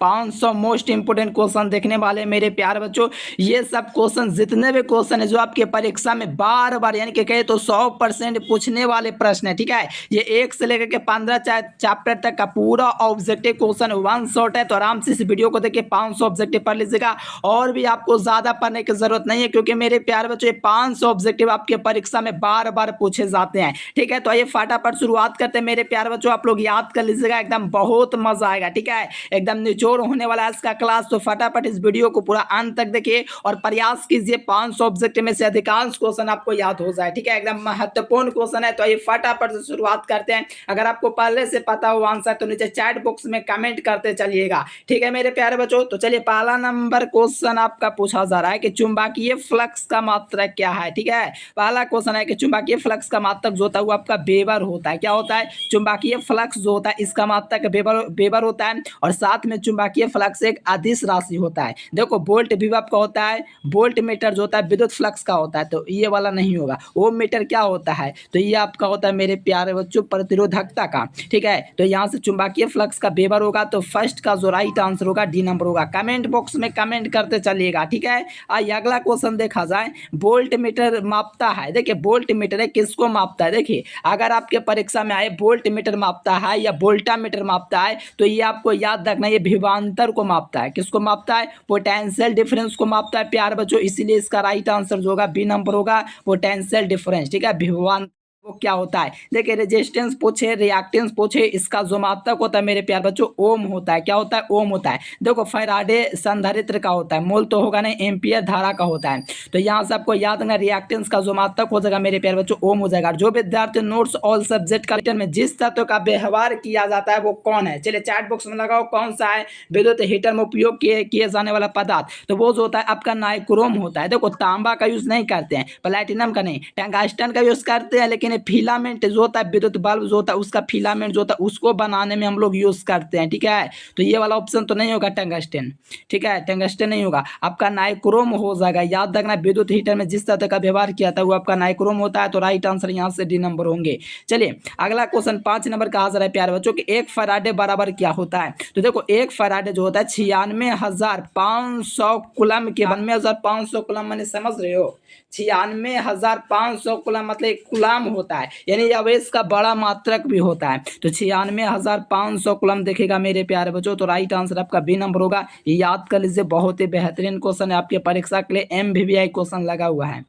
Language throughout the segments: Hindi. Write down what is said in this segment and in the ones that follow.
500 मोस्ट इंपोर्टेंट क्वेश्चन देखने वाले मेरे प्यारे बच्चों। ये सब क्वेश्चन जितने भी क्वेश्चन है जो आपके परीक्षा में बार बार यानी कि कहे तो 100% पूछने वाले प्रश्न है, ठीक है। ये 1 से लेकर के 15 चैप्टर तक का पूरा ऑब्जेक्टिव क्वेश्चन वन शॉट है। तो आराम से इस वीडियो को देखिए 500 ऑब्जेक्टिव पढ़ लीजिएगा और भी आपको ज्यादा पढ़ने की जरूरत नहीं है, क्योंकि मेरे प्यारे बच्चों ये 500 ऑब्जेक्टिव आपके परीक्षा में बार बार पूछे जाते हैं, ठीक है। तो आइए फटाफट शुरुआत करते हैं मेरे प्यारे बच्चों। आप लोग याद कर लीजिएगा, एकदम बहुत मजा आएगा, ठीक है। एकदम निचोड़ होने वाला है इसका क्लास। तो फटाफट इस वीडियो को पूरा अंत तक देखिए और प्रयास कीजिए 500 ऑब्जेक्टिव में से अधिकांश क्वेश्चन आपको याद हो जाए, ठीक है। एकदम महत्वपूर्ण क्वेश्चन है। तो आइए फटाफट से शुरुआत करते हैं। अगर आपको पहले से पता हो आंसर तो नीचे चैट बॉक्स में कमेंट करते चलिएगा, ठीक है मेरे प्यारे बच्चों। तो चलिए पहला नंबर क्वेश्चन आपका पूछा जा रहा है कि चुंबकीय फ्लक्स का मात्रक क्या है, ठीक है। पहला क्वेश्चन है कि चुंबकीय फ्लक्स का मात्रक जो होता है वो आपका वेबर होता है। क्या होता है? चुंबकीय फ्लक्स जो होता है इसका मात्रक वेबर होता है और साथ में चुंबकीय फ्लक्स एक अदिश राशि होता है। देखो वोल्ट भी आपका होता है, वोल्ट मीटर जो होता है विद्युत फ्लक्स का होता है, तो ये वाला नहीं होगा। ओम मीटर क्या होता है? तो ये आपका होता है मेरे प्यारे बच्चों प्रतिरोधकता का, ठीक है। तो यहाँ से चुंबकीय फ्लक्स का वेबर होगा, तो फर्स्ट का जो राइट आंसर होगा डी नंबर होगा। कमेंट बॉक्स में कमेंट करते चलिएगा, ठीक है। आइए अगला क्वेश्चन देखा जाए। वोल्ट मीटर मापता है, देखिए वोल्ट मीटर है किसको मापता है? देखिए अगर आपके परीक्षा में आए वोल्ट मीटर मापता है या वोल्टा मीटर मापता है तो ये आपको याद रखना, ये विभवांतर को मापता है। किसको मापता है? पोटेंशियल डिफरेंस को मापता है प्यारे बच्चों। इसीलिए इसका राइट आंसर जो होगा बी नंबर होगा, पोटेंशियल डिफरेंस, ठीक है। विभवांतर वो क्या होता है? देखिए रेजिस्टेंस पूछे, रिएक्टेंस पूछे, इसका जो मात्रक होता है मेरे प्यारे बच्चों ओम होता है। क्या होता है? ओम होता है। देखो फैराडे संधारित्र का होता है, मोल तो होगा नहीं, एम्पियर धारा का होता है। तो यहाँ से आपको याद रखना रिएक्टेंस का जो मात्रक हो जाएगा मेरे प्यारे बच्चों ओम हो जाएगा। जो विद्यार्थी नोट्स ऑल सब्जेक्ट का में जिस तत्व का व्यवहार किया जाता है वो कौन है? चलिए चैट बॉक्स में लगाओ कौन सा है विद्युत हीटर में उपयोग किए जाने वाला पदार्थ। तो वो जो होता है आपका नाइक्रोम होता है। देखो तांबा का यूज नहीं करते हैं, प्लैटिनम का नहीं, टंगस्टन का यूज करते हैं, लेकिन फिलामेंट जो होता है विद्युत बल्ब जो होता है उसका फिलामेंट जो होता है उसको बनाने में हम लोग यूज करते हैं, ठीक है। तो ये वाला ऑप्शन तो नहीं होगा टंगस्टन, ठीक है, टंगस्टन नहीं होगा, आपका नाइक्रोम हो जाएगा। याद रखना विद्युत हीटर में जिस तरह का व्यवहार किया था वो आपका नाइक्रोम होता है। तो राइट आंसर यहाँ से डी नंबर होंगे। चलिए अगला क्वेश्चन 5 नंबर का हाजिर है प्यारे बच्चों कि एक फराडे बराबर क्या होता है? तो देखो एक फराडे जो होता है 96,500 कूलम के 96,500 कूलम मैंने समझ रहे हो, 96,500 कूलम मतलब कूलम होता है, यानी आवेश का बड़ा मात्रक भी होता है। तो 96,500 कूलम देखेगा मेरे प्यारे बच्चों। तो राइट आंसर आपका बी नंबर होगा। याद कर लीजिए बहुत ही बेहतरीन क्वेश्चन है आपके परीक्षा के लिए, MVVI क्वेश्चन लगा हुआ है।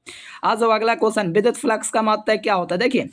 आज जो अगला क्वेश्चन विद्युत फ्लक्स का मात्रक क्या होता है? देखिए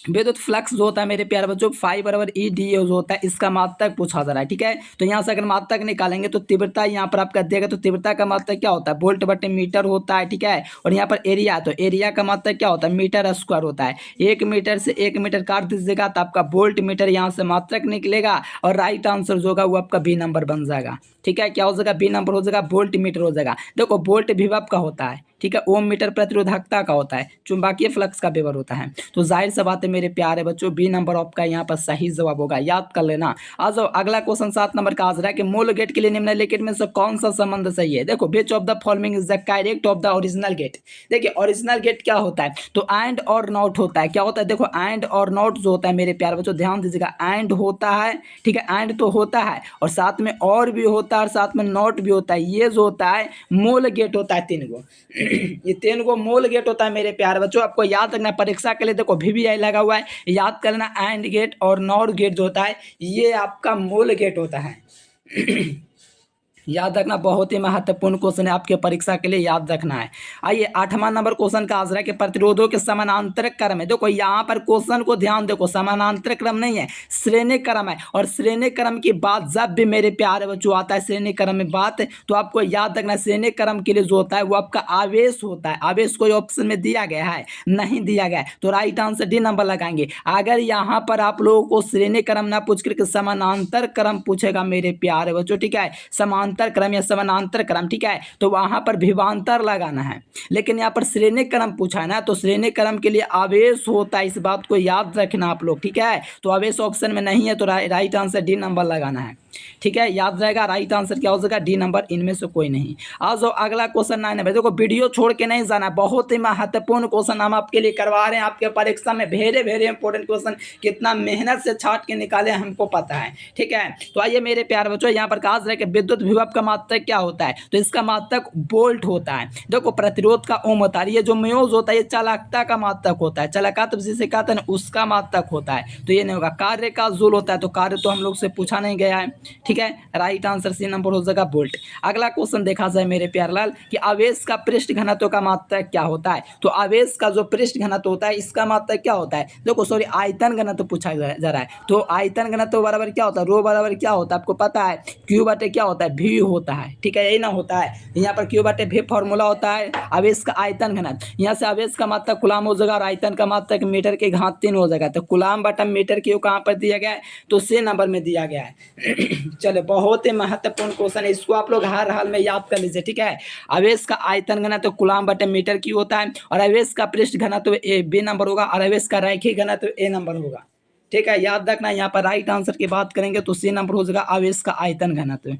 विद्युत फ्लक्स जो होता है मेरे प्यारे बच्चों फाई बराबर ई डी जो होता है इसका मात्रक पूछा जा रहा है, ठीक है। तो यहाँ से अगर मात्रक निकालेंगे तो तीव्रता यहाँ पर आपका देगा, तो तीव्रता का मात्रक क्या होता है? वोल्ट बटे मीटर होता है, ठीक है। और यहाँ पर एरिया, तो एरिया का मात्रक क्या होता है? मीटर स्क्वायर होता है। 1 मीटर से 1 मीटर काट दीजिएगा तो आपका वोल्ट मीटर यहाँ से मात्रक निकलेगा और राइट आंसर जो होगा वो आपका बी नंबर बन जाएगा, ठीक है। क्या हो जाएगा? बी नंबर हो जाएगा, वोल्ट मीटर हो जाएगा। देखो वोल्ट विभव का होता है, ठीक है, ओम मीटर प्रतिरोधकता का होता है, चुंबकीय फ्लक्स का वेबर होता है। तो जाहिर सी बात है मेरे प्यारे बच्चों बी नंबर आपका यहाँ पर सही जवाब होगा, याद कर लेना। आज अगला क्वेश्चन 7 नंबर का हाजिर है कि मूल गेट के लिए निम्नलिखित में से कौन सा संबंध सही है? देखो which of the following is the correct of the original gate. देखिए ओरिजिनल गेट क्या होता है? तो एंड और नॉट होता है। क्या होता है? देखो एंड और नॉट जो होता है मेरे प्यारे बच्चों ध्यान दीजिएगा, एंड होता है, ठीक है, एंड तो होता है और साथ में और भी होता है और साथ में नॉट भी होता है। ये जो होता है मूल गेट होता है 3 गो ये 3 गो मूल गेट होता है मेरे प्यारे बच्चों। आपको याद रखना परीक्षा के लिए, देखो VVI लगा हुआ है, याद करना एंड गेट और नॉट गेट जो होता है ये आपका मूल गेट होता है याद रखना, बहुत ही महत्वपूर्ण क्वेश्चन है आपके परीक्षा के लिए, याद रखना है। आइए 8वां नंबर क्वेश्चन का आंसर है कि प्रतिरोधों के समानांतर क्रम है। देखो यहाँ पर क्वेश्चन को ध्यान देखो, समानांतर क्रम नहीं है, श्रेणी क्रम है। और श्रेणी क्रम की बात जब भी मेरे प्यारे बच्चों आता है श्रेणी क्रम में बात, तो आपको याद रखना श्रेणी क्रम के लिए जो होता है वो आपका आवेश होता है। आवेश कोई ऑप्शन में दिया गया है? नहीं दिया गया है, तो राइट आंसर डी नंबर लगाएंगे। अगर यहाँ पर आप लोगों को श्रेणी क्रम ना पूछ करके समानांतर क्रम पूछेगा मेरे प्यारे बच्चों, ठीक है, समांतर क्रम या समानांतर क्रम, ठीक है, तो वहां पर विभवांतर लगाना है। लेकिन यहाँ पर श्रेणी क्रम पूछा है ना, तो श्रेणी क्रम के लिए आवेश होता है, इस बात को याद रखना आप लोग, ठीक है। तो आवेश ऑप्शन में नहीं है, तो राइट आंसर डी नंबर लगाना है। ठीक है, याद रहेगा। राइट आंसर क्या हो जाएगा? डी नंबर, इनमें से कोई नहीं। आ जाओ अगला क्वेश्चन 9 नंबर। देखो वीडियो छोड़ के नहीं जाना, बहुत ही महत्वपूर्ण क्वेश्चन हम आपके लिए करवा रहे हैं। आपके परीक्षा में वेरी वेरी इंपॉर्टेंट क्वेश्चन, कितना मेहनत से छाट के निकाले हमको पता है। ठीक है, तो आइए मेरे प्यारे बच्चों, यहाँ पर कहा जाए कि विद्युत विभव का मात्रक क्या होता है? तो इसका मात्रक वोल्ट होता है। देखो प्रतिरोध का ओम होता है, ये जो म्यूज होता है ये चालकता का मात्रक होता है। चालकता जिसे कहते हैं उसका मात्रक होता है, तो ये नहीं होगा। कार्य का जूल होता है, तो कार्य तो हम लोग से पूछा नहीं गया है। ठीक है, राइट आंसर सी नंबर हो जाएगा वोल्ट। अगला क्वेश्चन देखा जाए मेरे प्यारे लाल कि आवेश का पृष्ठ घनत्व का मात्रक क्या होता है? तो आवेश का जो पृष्ठ घनत्व होता है इसका मात्रक क्या होता है? देखो सॉरी, आयतन घनत्व पूछा जा रहा है। तो आयतन घनत्व बराबर क्या होता है? रो बराबर क्या होता है आपको पता है? क्यू बटे क्या होता है? भी होता है। ठीक है, यही ना होता है। यहाँ पर क्यू बटे भी फॉर्मूला होता है आवेश का आयतन घनत्व। यहाँ से आवेश का मात्रक कुलाम हो जाएगा और आयतन का मात्रक मीटर के घात 3 हो जाएगा। तो कुलाम बटा मीटर क्यू कहाँ पर दिया गया है? तो सी नंबर में दिया गया है। चलो, बहुत ही महत्वपूर्ण क्वेश्चन है, इसको आप लोग हर हाल में याद कर लीजिए। ठीक है, आवेश का आयतन घनत्व कुलाम बटे मीटर क्यू होता है और आवेश का पृष्ठ घनत्व ए बी नंबर होगा और आवेश का रैखिक घनत्व ए नंबर होगा। ठीक है, याद रखना। यहाँ पर राइट आंसर की बात करेंगे तो सी नंबर हो जाएगा आवेश का आयतन घनत्व।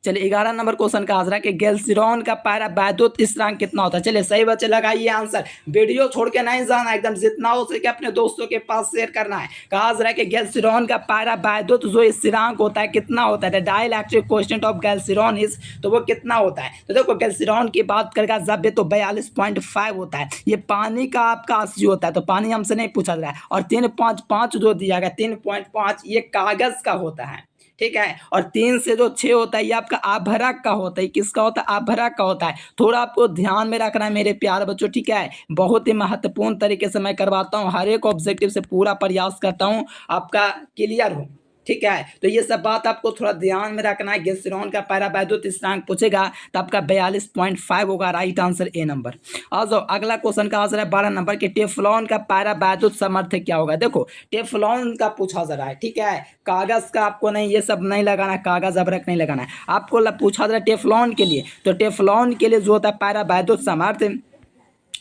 चलिए 11 नंबर क्वेश्चन का आंसर है कि गैल्सिरॉन का पारा वैद्युत स्थिरांक कितना होता है? चलिए सही बच्चे लगाइए आंसर, वीडियो छोड़ के नहीं जाना, एकदम जितना हो सके अपने दोस्तों के पास शेयर करना है। कहा जा रहा है कि गैल्सिरॉन का पारा वैद्युत जो स्थिरांक होता है कितना होता है? डाइलेक्ट्रिक कोएफिशिएंट ऑफ गैल्सिरॉन इज, तो वो कितना होता है? तो देखो गैल्सिरॉन की बात करेगा जब ये तो 42.5 होता है। ये पानी का आपका 80 होता है, तो पानी हमसे नहीं पूछा जा रहा है। और 3.5 जो दिया गया 3.5 ये कागज का होता है। ठीक है, और 3 से जो 6 होता है ये आपका आभरक का होता है। किसका होता है? आभरक का होता है। थोड़ा आपको ध्यान में रखना है मेरे प्यारे बच्चों। ठीक है, बहुत ही महत्वपूर्ण तरीके से मैं करवाता हूँ, हर एक ऑब्जेक्टिव से पूरा प्रयास करता हूँ आपका क्लियर हो। ठीक है, तो ये सब बात आपको थोड़ा ध्यान में रखना है। गैल्सिरॉन का पारा वैद्युत स्थिरांक पूछेगा तो आपका 42.5 होगा। Right answer A number. आ जाओ अगला क्वेश्चन का आंसर है 12 नंबर के टेफ्लॉन का पारा वैद्युत सामर्थ्य क्या होगा? देखो टेफ्लॉन का पूछा जा रहा है। ठीक है, कागज का आपको नहीं, ये सब नहीं लगाना, कागज अबरक नहीं लगाना है आपको। पूछा जा रहा है टेफ्लॉन के लिए, तो टेफ्लॉन के लिए जो होता है पारा वैद्युत सामर्थ्य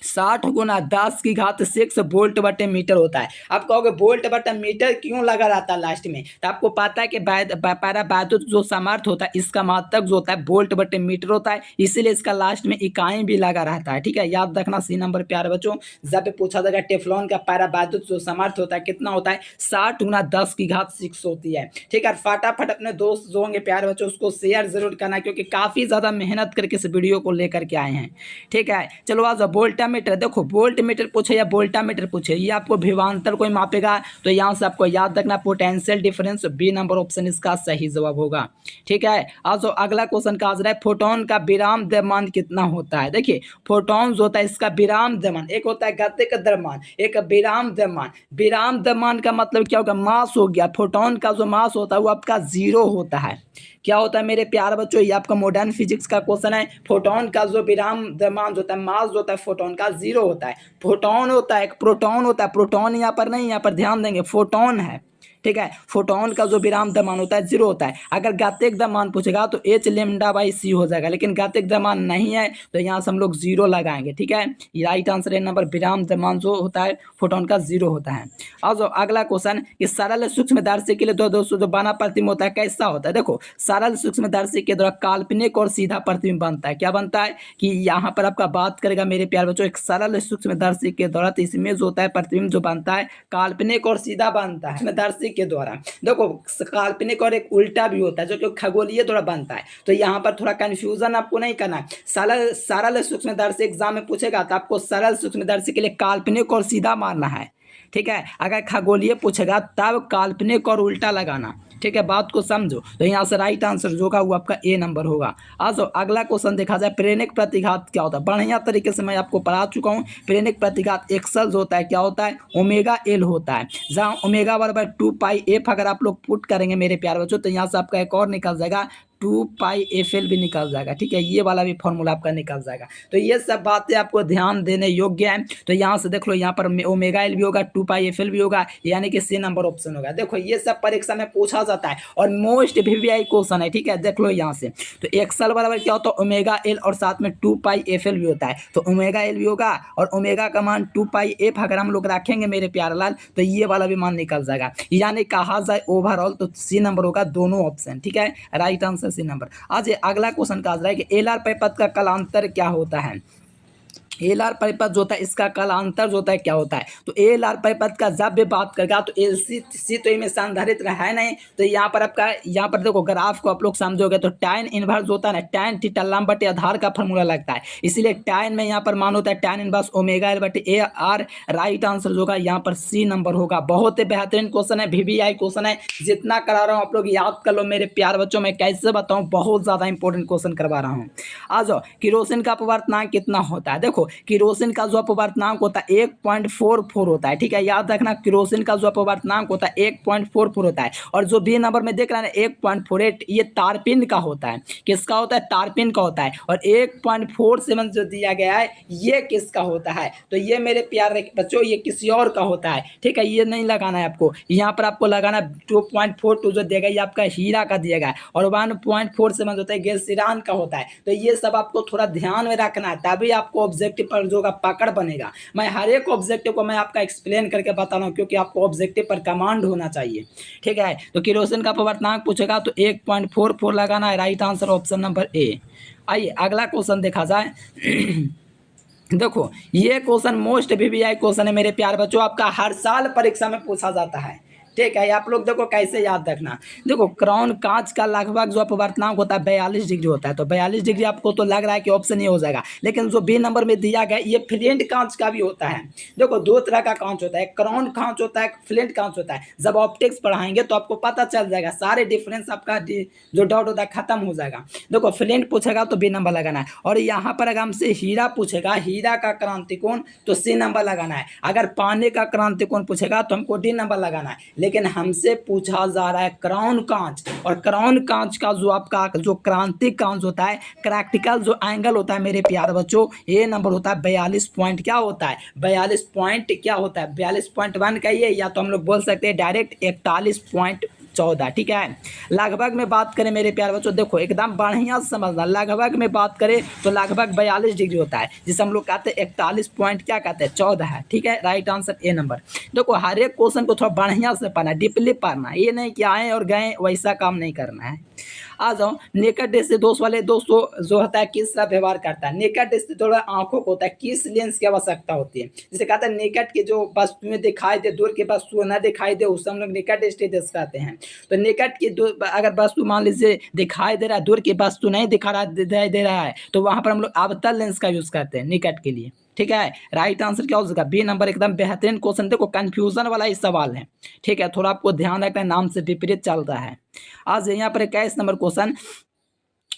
60 गुना 10 की घात 6 वोल्ट बटे मीटर होता है। आप कहोगे वोल्ट बटे मीटर क्यों लगा रहता है लास्ट में? तो आपको पता है कि पारा वैद्युत जो सामर्थ्य होता है इसका मात्रक जो होता है वोल्ट बटे मीटर होता है, इसीलिए इसका लास्ट में इकाई भी लगा रहता है। ठीक है, याद रखना सी नंबर प्यारे बच्चों। जब पूछा जाएगा टेफ्लॉन का पारा वैद्युत जो सामर्थ्य होता है कितना होता है? 60 गुना 10 की घात 6 होती है। ठीक है, फटाफट अपने दोस्त जो होंगे प्यारे बच्चों उसको शेयर जरूर करना, क्योंकि काफी ज्यादा मेहनत करके इस वीडियो को लेकर के आए हैं। ठीक है, चलो आज वोल्ट मीटर, देखो वोल्ट मीटर पूछे या वोल्टा मीटर पूछे, ये आपको विभवांतर को मापेगा। तो यहाँ से आपको याद रखना potential difference, B number option इसका सही जवाब होगा। ठीक है, आज अगला क्वेश्चन का आंसर है फोटोन का विराम द्रव्यमान कितना होता है? देखिए फोटोन जो होता है इसका विराम द्रव्यमान, एक होता है गतिक द्रव्यमान, एक विराम द्रव्यमान। विराम द्रव्यमान का मतलब क्या होगा? मास हो गया। फोटोन का जो मास होता है वो आपका 0 होता है। क्या होता है मेरे प्यारे बच्चों? ये आपका मॉडर्न फिजिक्स का क्वेश्चन है। फोटोन का जो विराम द्रव्यमान जो होता है, मास जो होता है फोटोन का 0 होता है। फोटोन होता है, एक प्रोटॉन होता है। प्रोटॉन यहाँ पर नहीं, यहाँ पर ध्यान देंगे फोटोन है। ठीक है, फोटोन का जो विराम द्रव्यमान होता है 0 होता है। अगर गतिक द्रव्यमान पूछेगा तो h λ/c हो जाएगा, लेकिन गतिक द्रव्यमान नहीं है तो यहाँ से हम लोग 0 लगाएंगे। ठीक है, ये राइट आंसर है नंबर। विराम द्रव्यमान जो होता है फोटोन का 0 होता है। अब जो अगला क्वेश्चन, कि सरल सूक्ष्मदर्शी के लिए दोस्तों जो बना प्रतिबिंब होता है कैसा होता है? देखो सरल सूक्ष्मदर्शी के द्वारा काल्पनिक और सीधा प्रतिबिंब बनता है। क्या बनता है कि यहाँ पर आपका बात करेगा मेरे प्यारे बच्चों, एक सरल सूक्ष्मदर्शी के द्वारा, तो इसमें जो होता है प्रतिबिंब जो बनता है काल्पनिक और सीधा बनता है सूक्ष्मदर्शी के द्वारा। देखो काल्पनिक और एक उल्टा भी होता है जो कि खगोलीय द्वारा बनता है। तो यहाँ पर थोड़ा कंफ्यूजन आपको नहीं करना है। सरल सूक्ष्मदर्शी एग्जाम में पूछेगा तो आपको सरल सूक्ष्मदर्शी के लिए काल्पनिक और सीधा मारना है। ठीक है, अगर खगोलीय पूछेगा तब काल्पनिक और उल्टा लगाना। ठीक है, बात को समझो। तो यहाँ से राइट आंसर जो होगा वो आपका ए नंबर होगा। आज अगला क्वेश्चन देखा जाए, प्रेरक प्रतिघात क्या होता है? बढ़िया तरीके से मैं आपको पढ़ा चुका हूँ। प्रेरक प्रतिघात एक्सल जो होता है क्या होता है? ओमेगा एल होता है, जहाँ ओमेगा बराबर 2 पाई एफ अगर आप लोग पुट करेंगे मेरे प्यारे बच्चों तो यहाँ से आपका एक और निकल जाएगा 2πfl भी निकल जाएगा, ठीक है, ये वाला भी फॉर्मूला आपका निकल जाएगा। तो ये सब बातें आपको ध्यान देने योग्य है। तो यहाँ से देख लो, यहाँ पर ओमेगा एल भी होगा, 2πfl भी होगा, यानी कि सी नंबर ऑप्शन होगा। देखो ये सब परीक्षा में पूछा जाता है और मोस्ट वीवीआई क्वेश्चन है, ठीक है। देख लो यहाँ से, तो एक्सल बराबर क्या होता है, ओमेगा एल और साथ में 2πfl भी होता है। तो ओमेगा एल भी होगा और ओमेगा का मान 2πf अगर हम लोग रखेंगे मेरे प्यारे लाल, तो ये वाला भी मान निकल जाएगा। यानी कहा जाए ओवरऑल तो सी नंबर होगा दोनों ऑप्शन, ठीक है, राइट आंसर सी नंबर। आज अगला क्वेश्चन कहा जा रहा है कि एल आर परिपथ का कालांतर क्या होता है। एल आर परिपथ जो होता है इसका कालांतर जो होता है क्या होता है। तो एल आर परिपथ का जब भी बात करेगा तो एल सी तो इनमें संधारित्र है नहीं, तो यहाँ पर आपका, यहाँ पर देखो ग्राफ को आप लोग समझोगे तो tan इनवर्स होता है ना, tan थीटा लंब बटे आधार का फॉर्मूला लगता है, इसीलिए tan में यहाँ पर मान होता है tan इनवर्स ओमेगा एल बटे ए आर। राइट आंसर जो होगा यहाँ पर सी नंबर होगा। बहुत ही बेहतरीन क्वेश्चन है, वीवीआई क्वेश्चन है, जितना करा रहा हूँ आप लोग याद कर लो मेरे प्यार बच्चों। मैं कैसे बताऊँ, बहुत ज्यादा इंपॉर्टेंट क्वेश्चन करवा रहा हूँ। आ जाओ, किरोसिन का अपवर्तनांक कितना होता है। देखो किरोसिन का जो अपवर्तनांक होता है 1.44 होता है, ठीक है, याद रखना। किरोसिन का जो अपवर्तनांक होता है 1.44 होता है। और जो बी नंबर में देख रहे हैं 1.48, ये तारपिन का होता है। किसका होता है, तारपिन का होता है। और 1.47 जो दिया गया है ये किसका होता है, तो ये मेरे प्यारे बच्चों ये किसी और का होता है, ठीक है, ये नहीं लगाना है आपको। यहाँ पर आपको लगाना 2.42 जो दिया गया ये आपका हीरा का दिया गया है, और 1.47 होता है गेल्सिरान का होता है। तो ये सब आपको थोड़ा ध्यान में रखना है, तभी आपको ऑब्जेक्टिव पर जो पकड़ बनेगा। मैं हर एक ऑब्जेक्टिव को मैं आपका एक्सप्लेन करके बता रहा हूँ, क्योंकि आपको ऑब्जेक्टिव पर कमांड होना चाहिए, ठीक है। तो किरोसिन का अपवर्तनांक पूछेगा तो 1.44 लगाना है। Right answer option number A. आइए अगला क्वेश्चन देखा जाए। देखो ये क्वेश्चन मोस्ट वीवीआई क्वेश्चन है मेरे प्यार बच्चों, आपका हर साल परीक्षा में पूछा जाता है, ठीक है। आप लोग देखो कैसे याद रखना। देखो क्राउन कांच का लगभग जो अपवर्तनांक होता है 42 डिग्री होता है। तो 42 डिग्री आपको तो लग रहा है कि ऑप्शन ये हो जाएगा, लेकिन जो बी नंबर में दिया गया ये फ्लिंट कांच का भी होता है। देखो दो तरह का कांच होता है, क्राउन कांच होता है, फ्लिंट कांच होता है। जब ऑप्टिक्स पढ़ाएंगे तो आपको पता चल जाएगा, सारे डिफरेंस आपका जो डाउट होता है खत्म हो जाएगा। देखो फ्लिंट पूछेगा तो बी नंबर लगाना है, और यहाँ पर अगर हमसे हीरा पूछेगा, हीरा का क्रांतिकोण, तो सी नंबर लगाना है। अगर पानी का क्रांतिकोण पूछेगा तो हमको डी नंबर लगाना है। लेकिन हमसे पूछा जा रहा है क्राउन कांच, और क्राउन कांच का जो आपका जो क्रांतिक कांच होता है, प्रैक्टिकल जो एंगल होता है मेरे प्यार बच्चों, ये नंबर होता है 42 पॉइंट क्या होता है, 42 पॉइंट क्या होता है, 42.1 का ये, या तो हम लोग बोल सकते हैं डायरेक्ट 41.14, ठीक है। लगभग में बात करें मेरे प्यार बच्चों, देखो एकदम बढ़िया से समझना, लगभग में बात करें तो लगभग 42 डिग्री होता है, जिसे हम लोग कहते हैं 41 पॉइंट क्या कहते हैं 14 है, ठीक है। Right answer A number. देखो हर एक क्वेश्चन को थोड़ा बढ़िया से पढ़ना, डीपली पढ़ना, ये नहीं कि आए और गए वैसा काम नहीं करना है। आ जाओ, नेकेड डेस्क से दोस्त वाले दोस्तों जो होता है किस तरह व्यवहार करता है। नेकेड डेस्क से थोड़ा आंखों को होता है किस लेंस की आवश्यकता होती है, जिसे कहते हैं नेकेड की जो वस्तुएं दिखाई दे, दूर की वस्तु न दिखाई दे, उसे हम लोग नेकेड डेस्क कहते हैं। तो नेकेड की अगर वस्तु मान लीजिए दिखाई दे रहा है, दूर की वस्तु नहीं दिखाई दे रहा है, तो वहां पर हम लोग अवतल लेंस का यूज करते हैं नेकेड के लिए, ठीक है। राइट आंसर क्या हो जाएगा, बी नंबर। एकदम बेहतरीन क्वेश्चन, देखो कंफ्यूजन वाला ही सवाल है, ठीक है, थोड़ा आपको ध्यान रखना, नाम से विपरीत चल रहा है। आज यहाँ पर 21 नंबर क्वेश्चन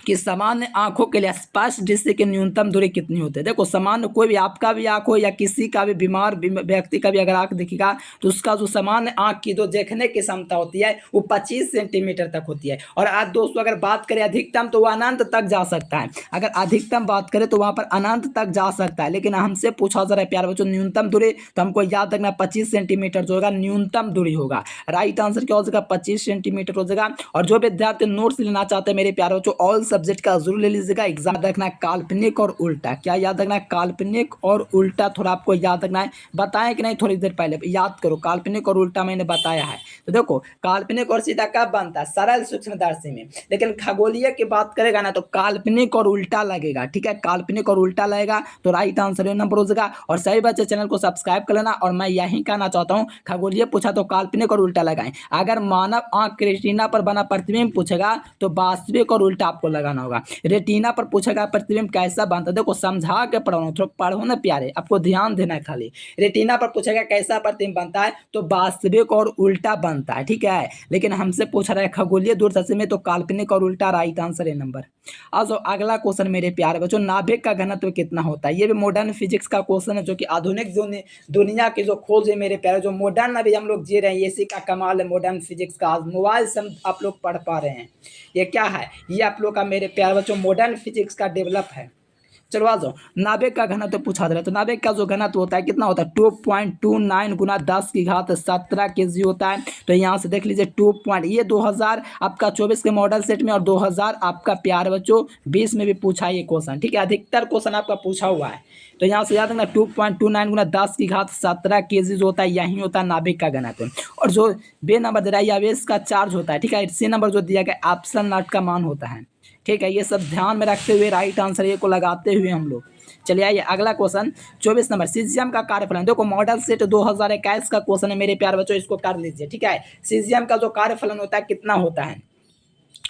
कि सामान्य आंखों के लिए स्पष्ट दृष्टि की न्यूनतम दूरी कितनी होती है। देखो सामान्य कोई भी, आपका भी आंख हो या किसी का भी बीमार व्यक्ति का भी अगर आंख दिखेगा, तो उसका जो सामान्य आंख की जो देखने की क्षमता होती है वो 25 सेंटीमीटर तक होती है। और आज दोस्तों अगर बात करें अधिकतम, तो वो अनंत तक जा सकता है। अगर अधिकतम बात करें तो वहां पर अनंत तक जा सकता है, लेकिन हमसे पूछा जा रहा है प्यार बच्चों न्यूनतम दूरी, तो हमको याद रखना 25 सेंटीमीटर जो होगा न्यूनतम दूरी होगा। राइट आंसर क्या हो जाएगा, 25 सेंटीमीटर हो जाएगा। और जो विद्यार्थी नोट्स लेना चाहते हैं मेरे प्यार बच्चों, ऑल सब्जेक्ट का जरूर ले लीजिएगा। एग्जाम रखना काल्पनिक और उल्टा, क्या याद रखना है, काल्पनिक और उल्टा थोड़ा आपको याद रखना है। बताएं कि नहीं, थोड़ी देर पहले याद करो, काल्पनिक और उल्टा मैंने बताया है। तो देखो काल्पनिक और सीधा कब बनता है, सरल सूक्ष्मदर्शी में, लेकिन खगोलीय की बात करेगा ना तो काल्पनिक और उल्टा लगेगा, ठीक है, काल्पनिक और उल्टा लगेगा। तो राइट आंसर नंबर हो जाएगा। और सही बच्चे चैनल को सब्सक्राइब कर लेना। और मैं यही कहना चाहता हूँ, खगोलीय पूछा तो काल्पनिक और उल्टा लगाएं। अगर मानव आंख रेटिना पर बना प्रतिबिंब पूछेगा तो वास्तविक और उल्टा आपको लगा लगाना होगा। रेटिना पर पूछेगा प्रतिबिंब कैसा बनता है, देखो समझा के पढ़ो, थोड़ा पढ़ो ना प्यारे, आपको ध्यान देना है खाली। रेटिना पर पूछेगा कैसा प्रतिबिंब बनता है, तो वास्तविक और उल्टा बनता है, ठीक है। लेकिन हमसे पूछ रहा है खगोलीय दूरदर्शी में, तो काल्पनिक और उल्टा राइट आंसर है नंबर। आज अगला क्वेश्चन मेरे प्यारे बच्चों, नाभिक का घनत्व कितना होता है, ये भी मॉडर्न फिजिक्स का क्वेश्चन है, जो कि आधुनिक जो दुनिया की जो खोज है मेरे प्यारे, जो मॉडर्न अभी हम लोग जी रहे हैं, इसी का कमाल है मॉडर्न फिजिक्स का। आज मोबाइल से हम आप लोग पढ़ पा रहे हैं। ये क्या है, ये आप लोग का मेरे प्यारे बच्चों मॉडर्न फिजिक्स का डेवलप है। चलो आ जाओ, नाभिक का घनत्व तो पूछा जा रहा है, तो नाभिक का जो घनत्व होता है कितना होता है, 2.29 गुना 10 की घात 17 kg होता है। तो यहाँ से देख लीजिए 2 पॉइंट, ये 2000 आपका 24 के मॉडल सेट में और 2000 आपका प्यारे बच्चों 20 में भी पूछा है ये क्वेश्चन, ठीक है। अधिकतर क्वेश्चन आपका पूछा हुआ है। तो यहाँ से याद रखना 2.29 गुना 10 की घात 17 kg जो होता है, यही होता है नाभिक का घनत्व। और जो बे नंबर दे रहा है आवेश का चार्ज होता है, ठीक है। सी नंबर जो दिया गया ऑप्शन नॉट का मान होता है, ठीक है। ये सब ध्यान में रखते हुए राइट आंसर ये को लगाते हुए हम लोग चलिए आइए अगला क्वेश्चन 24 नंबर, सीजियम का कार्यफलन। देखो मॉडल सेट 2021 का क्वेश्चन है मेरे प्यारे बच्चों, इसको कर लीजिए, ठीक है। सीजियम का जो कार्यफलन होता है कितना होता है,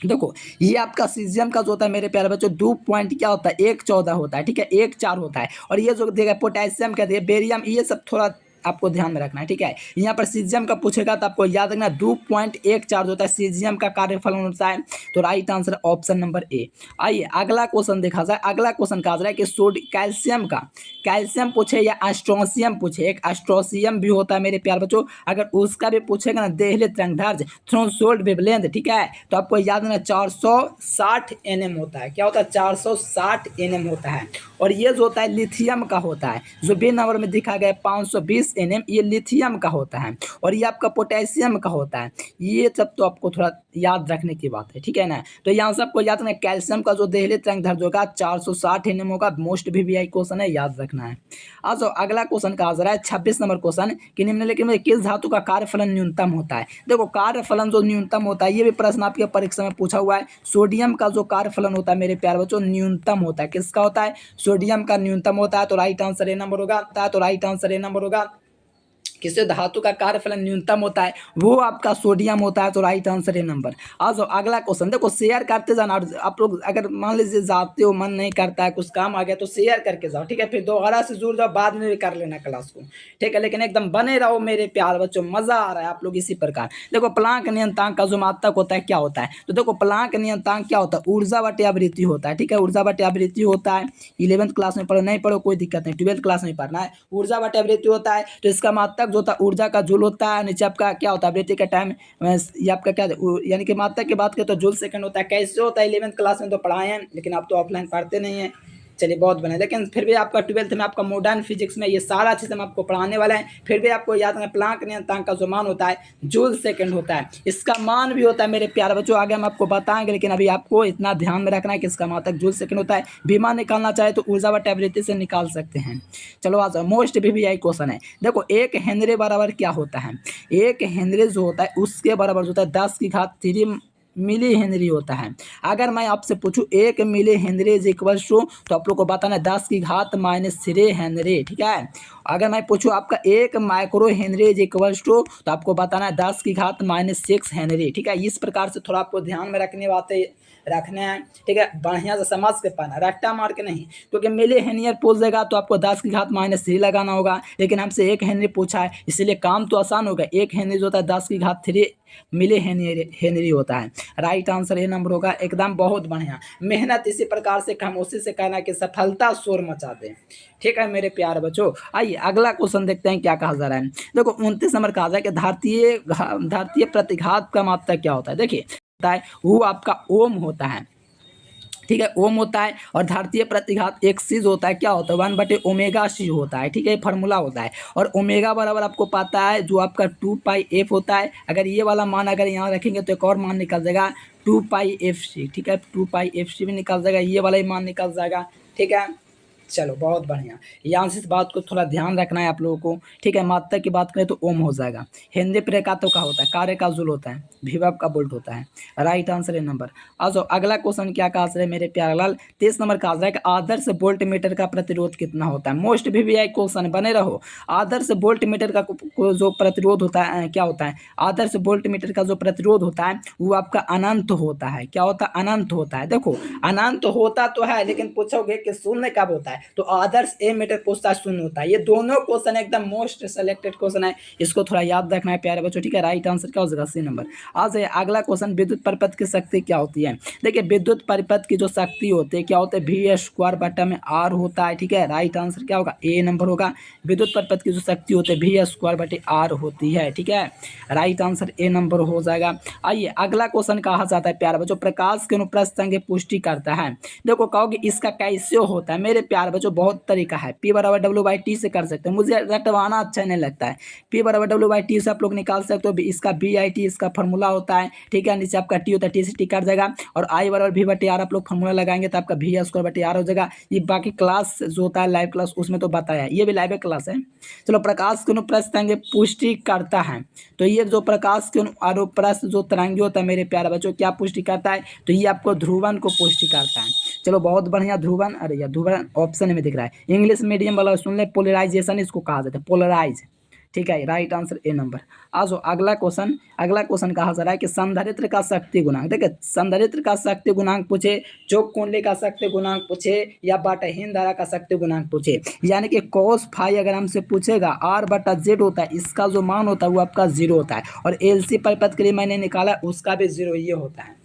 देखो ये आपका सीजियम का जो होता है मेरे प्यारे बच्चों 2 पॉइंट क्या होता है 1.14 होता है, ठीक है, 1.4 होता है। और ये जो देगा पोटेशियम का दे बेरियम, ये सब थोड़ा आपको ध्यान में रखना है, ठीक है। यहाँ पर सीजियम का पूछेगा तो आपको याद रखना 2.14 होता है सीजियम का कार्यफलन होता है। तो right answer option number A. आइए अगला क्वेश्चन देखा जाए, अगला क्वेश्चन कहा जा रहा है कि कैल्शियम का, कैल्शियम पूछे या एस्ट्रोसियम पूछे, एक एस्ट्रोसियम भी होता है मेरे प्यार बच्चों, अगर उसका भी पूछेगा ना देहले तरंगदैर्घ्य थ्रेशोल्ड वेवलेंथ, ठीक है, तो आपको याद रखना 460 nm होता है। क्या होता है 460 nm होता है। और ये जो होता है लिथियम का होता है, जो बी नंबर में दिखा गया 520 nm, ये लिथियम का होता है। और ये आपका पोटेशियम का होता है। ये सब तो आपको थोड़ा याद रखने की बात है, ठीक है ना। तो यहाँ से आपको याद रखना कैल्शियम का जो देहले तरंगदैर्घ्य होगा 460 nm होगा। मोस्ट भी क्वेश्चन है, याद रखना है। आज अगला क्वेश्चन कहा जा रहा है 26 नंबर क्वेश्चन कि निम्नलिखित में किस धातु का कार्यफलन न्यूनतम होता है। देखो कार्यफलन जो न्यूनतम होता है, ये भी प्रश्न आपके परीक्षा में पूछा हुआ है। सोडियम का जो कार्यफलन होता है मेरे प्यारे बच्चों न्यूनतम होता है, किसका होता है, सोडियम का न्यूनतम होता है। तो राइट आंसर ए नंबर होगा, तो राइट आंसर ए नंबर होगा। किसी धातु का कार्यफलन न्यूनतम होता है, वो आपका सोडियम होता है। तो राइट आंसर है नंबर। आ जाओ अगला क्वेश्चन, देखो शेयर करते जाना। आप लोग अगर मान लीजिए जाते हो, मन नहीं करता है, कुछ काम आ गया, तो शेयर करके जाओ, ठीक है। फिर दोबारा से जुड़ जाओ, बाद में भी कर लेना क्लास को, ठीक है। लेकिन एकदम बने रहो मेरे प्यार बच्चों, मजा आ रहा है आप लोग इसी प्रकार। देखो प्लांक नियतांक का जो मात्रक होता है क्या होता है, तो देखो प्लांक नियतांक क्या होता है, ऊर्जा बटे आवृत्ति होता है, ठीक है। ऊर्जा बटे आवृत्ति होता है। 11th क्लास में पढ़ो, नहीं पढ़ो कोई दिक्कत नहीं, 12th क्लास में पढ़ना है। ऊर्जा बटे आवृत्ति होता है। तो इसका मात्रक जो होता है ऊर्जा का जूल होता है, नीचे आपका क्या होता है आवृत्ति का टाइम, ये आपका क्या यानी कि मात्रक की बात करें तो जूल सेकंड होता है। कैसे होता है 11th क्लास में तो पढ़ाए हैं, लेकिन आप तो ऑफलाइन पढ़ते नहीं हैं। चलिए बहुत बने, लेकिन फिर भी आपका 12th में आपका मॉडर्न फिजिक्स में ये सारा चीज़ हम आपको पढ़ाने वाले हैं। फिर भी आपको याद रखना प्लांक नियतांक का जो मान होता है जूल सेकंड होता है। इसका मान भी होता है मेरे प्यारे बच्चों, आगे हम आपको बताएंगे, लेकिन अभी आपको इतना ध्यान में रखना है कि इसका मात्रक जूल सेकंड होता है। बीमा निकालना चाहे तो ऊर्जा बटे आवृत्ति से निकाल सकते हैं। चलो आज मोस्ट भी यही क्वेश्चन है। देखो 1 हेनरी बराबर क्या होता है, 1 हेनरी जो होता है उसके बराबर जो होता है 10⁻³ मिली हेनरी होता है। अगर मैं आपसे पूछूं 1 milli henry is equals to, तो आप लोग को बताना 10⁻³ हेनरी, ठीक है। अगर मैं पूछूं आपका 1 micro henry is equals to, तो आपको बताना है 10⁻6 हेनरी, ठीक है। इस प्रकार से थोड़ा आपको ध्यान में रखने बातें रखने हैं, ठीक है। बढ़िया से समझ के पढ़ना, रट्टा मार के नहीं, क्योंकि मिली हेनरी पूछ देगा तो आपको 10⁻³ लगाना होगा। लेकिन हमसे 1 हेनरी पूछा है, इसलिए काम तो आसान होगा। 1 हेनरी जो होता है 10⁻³ मिली हेनरी होता है। राइट आंसर ये नंबर होगा एकदम। बहुत बढ़िया मेहनत इसी प्रकार से खामोशी से कहना कि सफलता शोर मचा दे, ठीक है मेरे प्यारे बच्चों। आइए अगला क्वेश्चन देखते हैं क्या कहा जा रहा है। देखो 29 नंबर कहा जाए कि धारतीय प्रतिघात का मात्रक क्या होता है। देखिए वो आपका ओम होता है, ठीक है, ओम होता है। और धारतीय प्रतिघात एक चीज होता है, क्या होता है 1/ओमेगा c होता है, ठीक है, फार्मूला होता है। और ओमेगा बराबर आपको पता है जो आपका 2πf होता है। अगर ये वाला मान अगर यहाँ रखेंगे तो एक और मान निकल जाएगा 2πfc, ठीक है, 2πfc भी निकल जाएगा, ये वाला ही मान निकल जाएगा, ठीक है। चलो बहुत बढ़िया। यहाँ से इस बात को थोड़ा ध्यान रखना है आप लोगों को, ठीक है। मात्रक की बात करें तो ओम हो जाएगा। हिंदी प्रेरकात्व का होता है, कार्य का जुल होता है, विभव का बोल्ट होता है। राइट आंसर है नंबर। आ जाओ अगला क्वेश्चन क्या का आंसर है मेरे प्यारे लाल। 23 नंबर का आंसर है कि आदर्श वोल्ट मीटर का प्रतिरोध कितना होता है। मोस्ट वीवीआई क्वेश्चन, बने रहो। आदर्श वोल्ट मीटर का जो प्रतिरोध होता है क्या होता है, आदर्श वोल्ट मीटर का जो प्रतिरोध होता है वो आपका अनंत होता है। क्या होता है, अनंत होता है। देखो अनंत होता तो है, लेकिन पूछोगे कि शून्य कब होता है, तो आदर्श ए मीटर पूछता है शून्य होता है। ये दोनों क्वेश्चन एकदम मोस्ट सिलेक्टेड क्वेश्चन है, इसको थोड़ा याद रखना है प्यारे बच्चों, ठीक है। राइट आंसर क्या हो जाएगा, सी नंबर। आज है अगला क्वेश्चन, विद्युत परिपथ की शक्ति क्या होती है। देखिए विद्युत परिपथ की जो शक्ति होती है क्या होता है, वी स्क्वायर बटा में आर होता है, ठीक है। राइट आंसर क्या होगा, ए नंबर होगा। विद्युत परिपथ की जो शक्ति होती है वी स्क्वायर बटे आर होती है, ठीक है। राइट आंसर ए नंबर हो जाएगा। आइए अगला क्वेश्चन कहा जाता है प्यारे बच्चों, प्रकाश के अनुप्रस्थ संग पुष्टि करता है। देखो कहोगे इसका कैसे होता है मेरे प्यारे बच्चों, बहुत तरीका है। पी बराबर डब्ल्यू बाई टी से कर सकते हो, मुझे रटवाना अच्छा नहीं लगता है। पी बराबर डब्ल्यू बाई टी से आप लोग निकाल सकते हो, इसका बी आई टी इसका फॉर्मूला होता है, ठीक है। नीचे आपका टी होता है, टी से टी कट जाएगा, और आई बराबर भी बटे आर आप लोग फॉर्मूला लगाएंगे तो आपका भी स्क्वायर बटे आर हो जाएगा। ये बाकी क्लास जो होता है लाइव क्लास उसमें तो बताया है, ये भी लाइव क्लास है। चलो प्रकाश के अनुप्रस्थ संग पुष्टि करता है, तो ये जो प्रकाश के अनुप्रस्थ जो तरंगी होता है मेरे प्यारे बच्चों क्या पुष्टि करता है, तो ये आपको ध्रुवन को पुष्टि करता है। चलो बहुत बढ़िया, ध्रुवन, अरे यार ध्रुवन ऑप्शन में दिख रहा है। इंग्लिश मीडियम वाला सुन ले, पोलराइजेशन इसको कहा जाता है, पोलराइज, ठीक है। Right answer A number. आज अगला क्वेश्चन, अगला क्वेश्चन कहा जा रहा है कि संधारित्र का शक्ति गुणांक। देखिए संधारित्र का शक्ति गुणांक पूछे, चौक कुंडली का शक्ति गुणांक पूछे, या बाटाहीन धारा का शक्ति गुणांक पूछे, यानी कि cos फाई अगर हमसे पूछेगा आर बटा जेड होता है, इसका जो मान होता है वो आपका 0 होता है, और एलसी परिपथ के लिए मैंने निकाला उसका भी 0 ये होता है,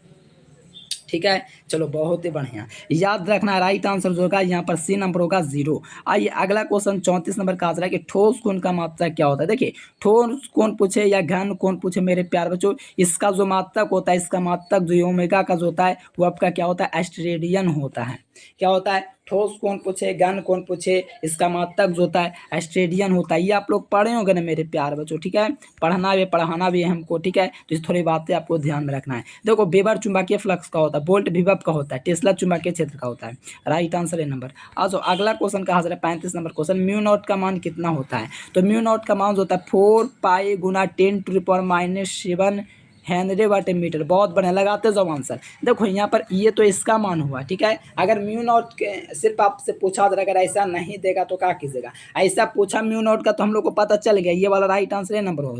ठीक है। चलो बहुत ही बढ़िया, याद रखना राइट आंसर जो होगा यहाँ पर सी नंबर होगा 0। आइए अगला क्वेश्चन 34 नंबर का आंसर है कि ठोस कोण का मात्रक क्या होता है। देखिए ठोस कोण पूछे या घन कोण पूछे मेरे प्यार बच्चों, इसका जो मात्रक होता है, इसका मात्रक जो ओमेगा का जो होता है वो आपका क्या होता है, एस्टेरेडियन होता है। क्या होता है, ठोस कोण पूछे घन कोण पूछे, इसका मात्रक जो होता है एस्टेरेडियन होता है। ये आप लोग पढ़े होंगे ना मेरे प्यार बच्चों, ठीक है। पढ़ना भी पढ़ाना भी है हमको, ठीक है। तो इस थोड़ी बातें आपको ध्यान में रखना है। देखो वेबर चुंबकीय फ्लक्स का होता है, वोल्ट विभव का होता है, टेस्ला चुंबकीय क्षेत्र का होता है। राइट आंसर है नंबर। आज अगला क्वेश्चन कहा जा रहा है 35 नंबर क्वेश्चन, म्यू नॉट का मान कितना होता है। तो म्यू नॉट का मान जो होता है 4 पाई गुना 10⁻⁷ हेनरी बटे मीटर। बहुत बढ़िया, लगाते जाओ आंसर। देखो यहाँ पर ये तो इसका मान हुआ, ठीक है। अगर म्यू नॉट सिर्फ आपसे पूछा जाए, अगर ऐसा नहीं देगा तो क्या कीजिएगा, ऐसा पूछा म्यू नॉट का तो हम लोग को पता चल गया, ये वाला राइट आंसर है नंबर हो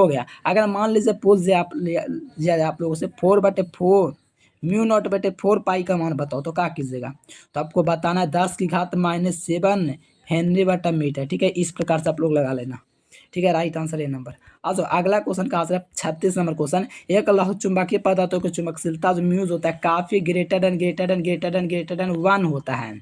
गया। अगर मान लीजिए पूछ दिया आप लोगों से 4/4 म्यू नॉट बटे 4 पाई का मान बताओ, तो क्या कीजिएगा, तो आपको बताना है 10⁻⁷ हेनरी बटा मीटर, ठीक है। इस प्रकार से आप लोग लगा लेना, ठीक है। राइट आंसर है नंबर। आज अगला क्वेश्चन का आंसर है 36 नंबर क्वेश्चन, एक लौह चुंबकीय पदार्थों की चुंबकशीलता जो म्यूज होता है काफी >1 होता है,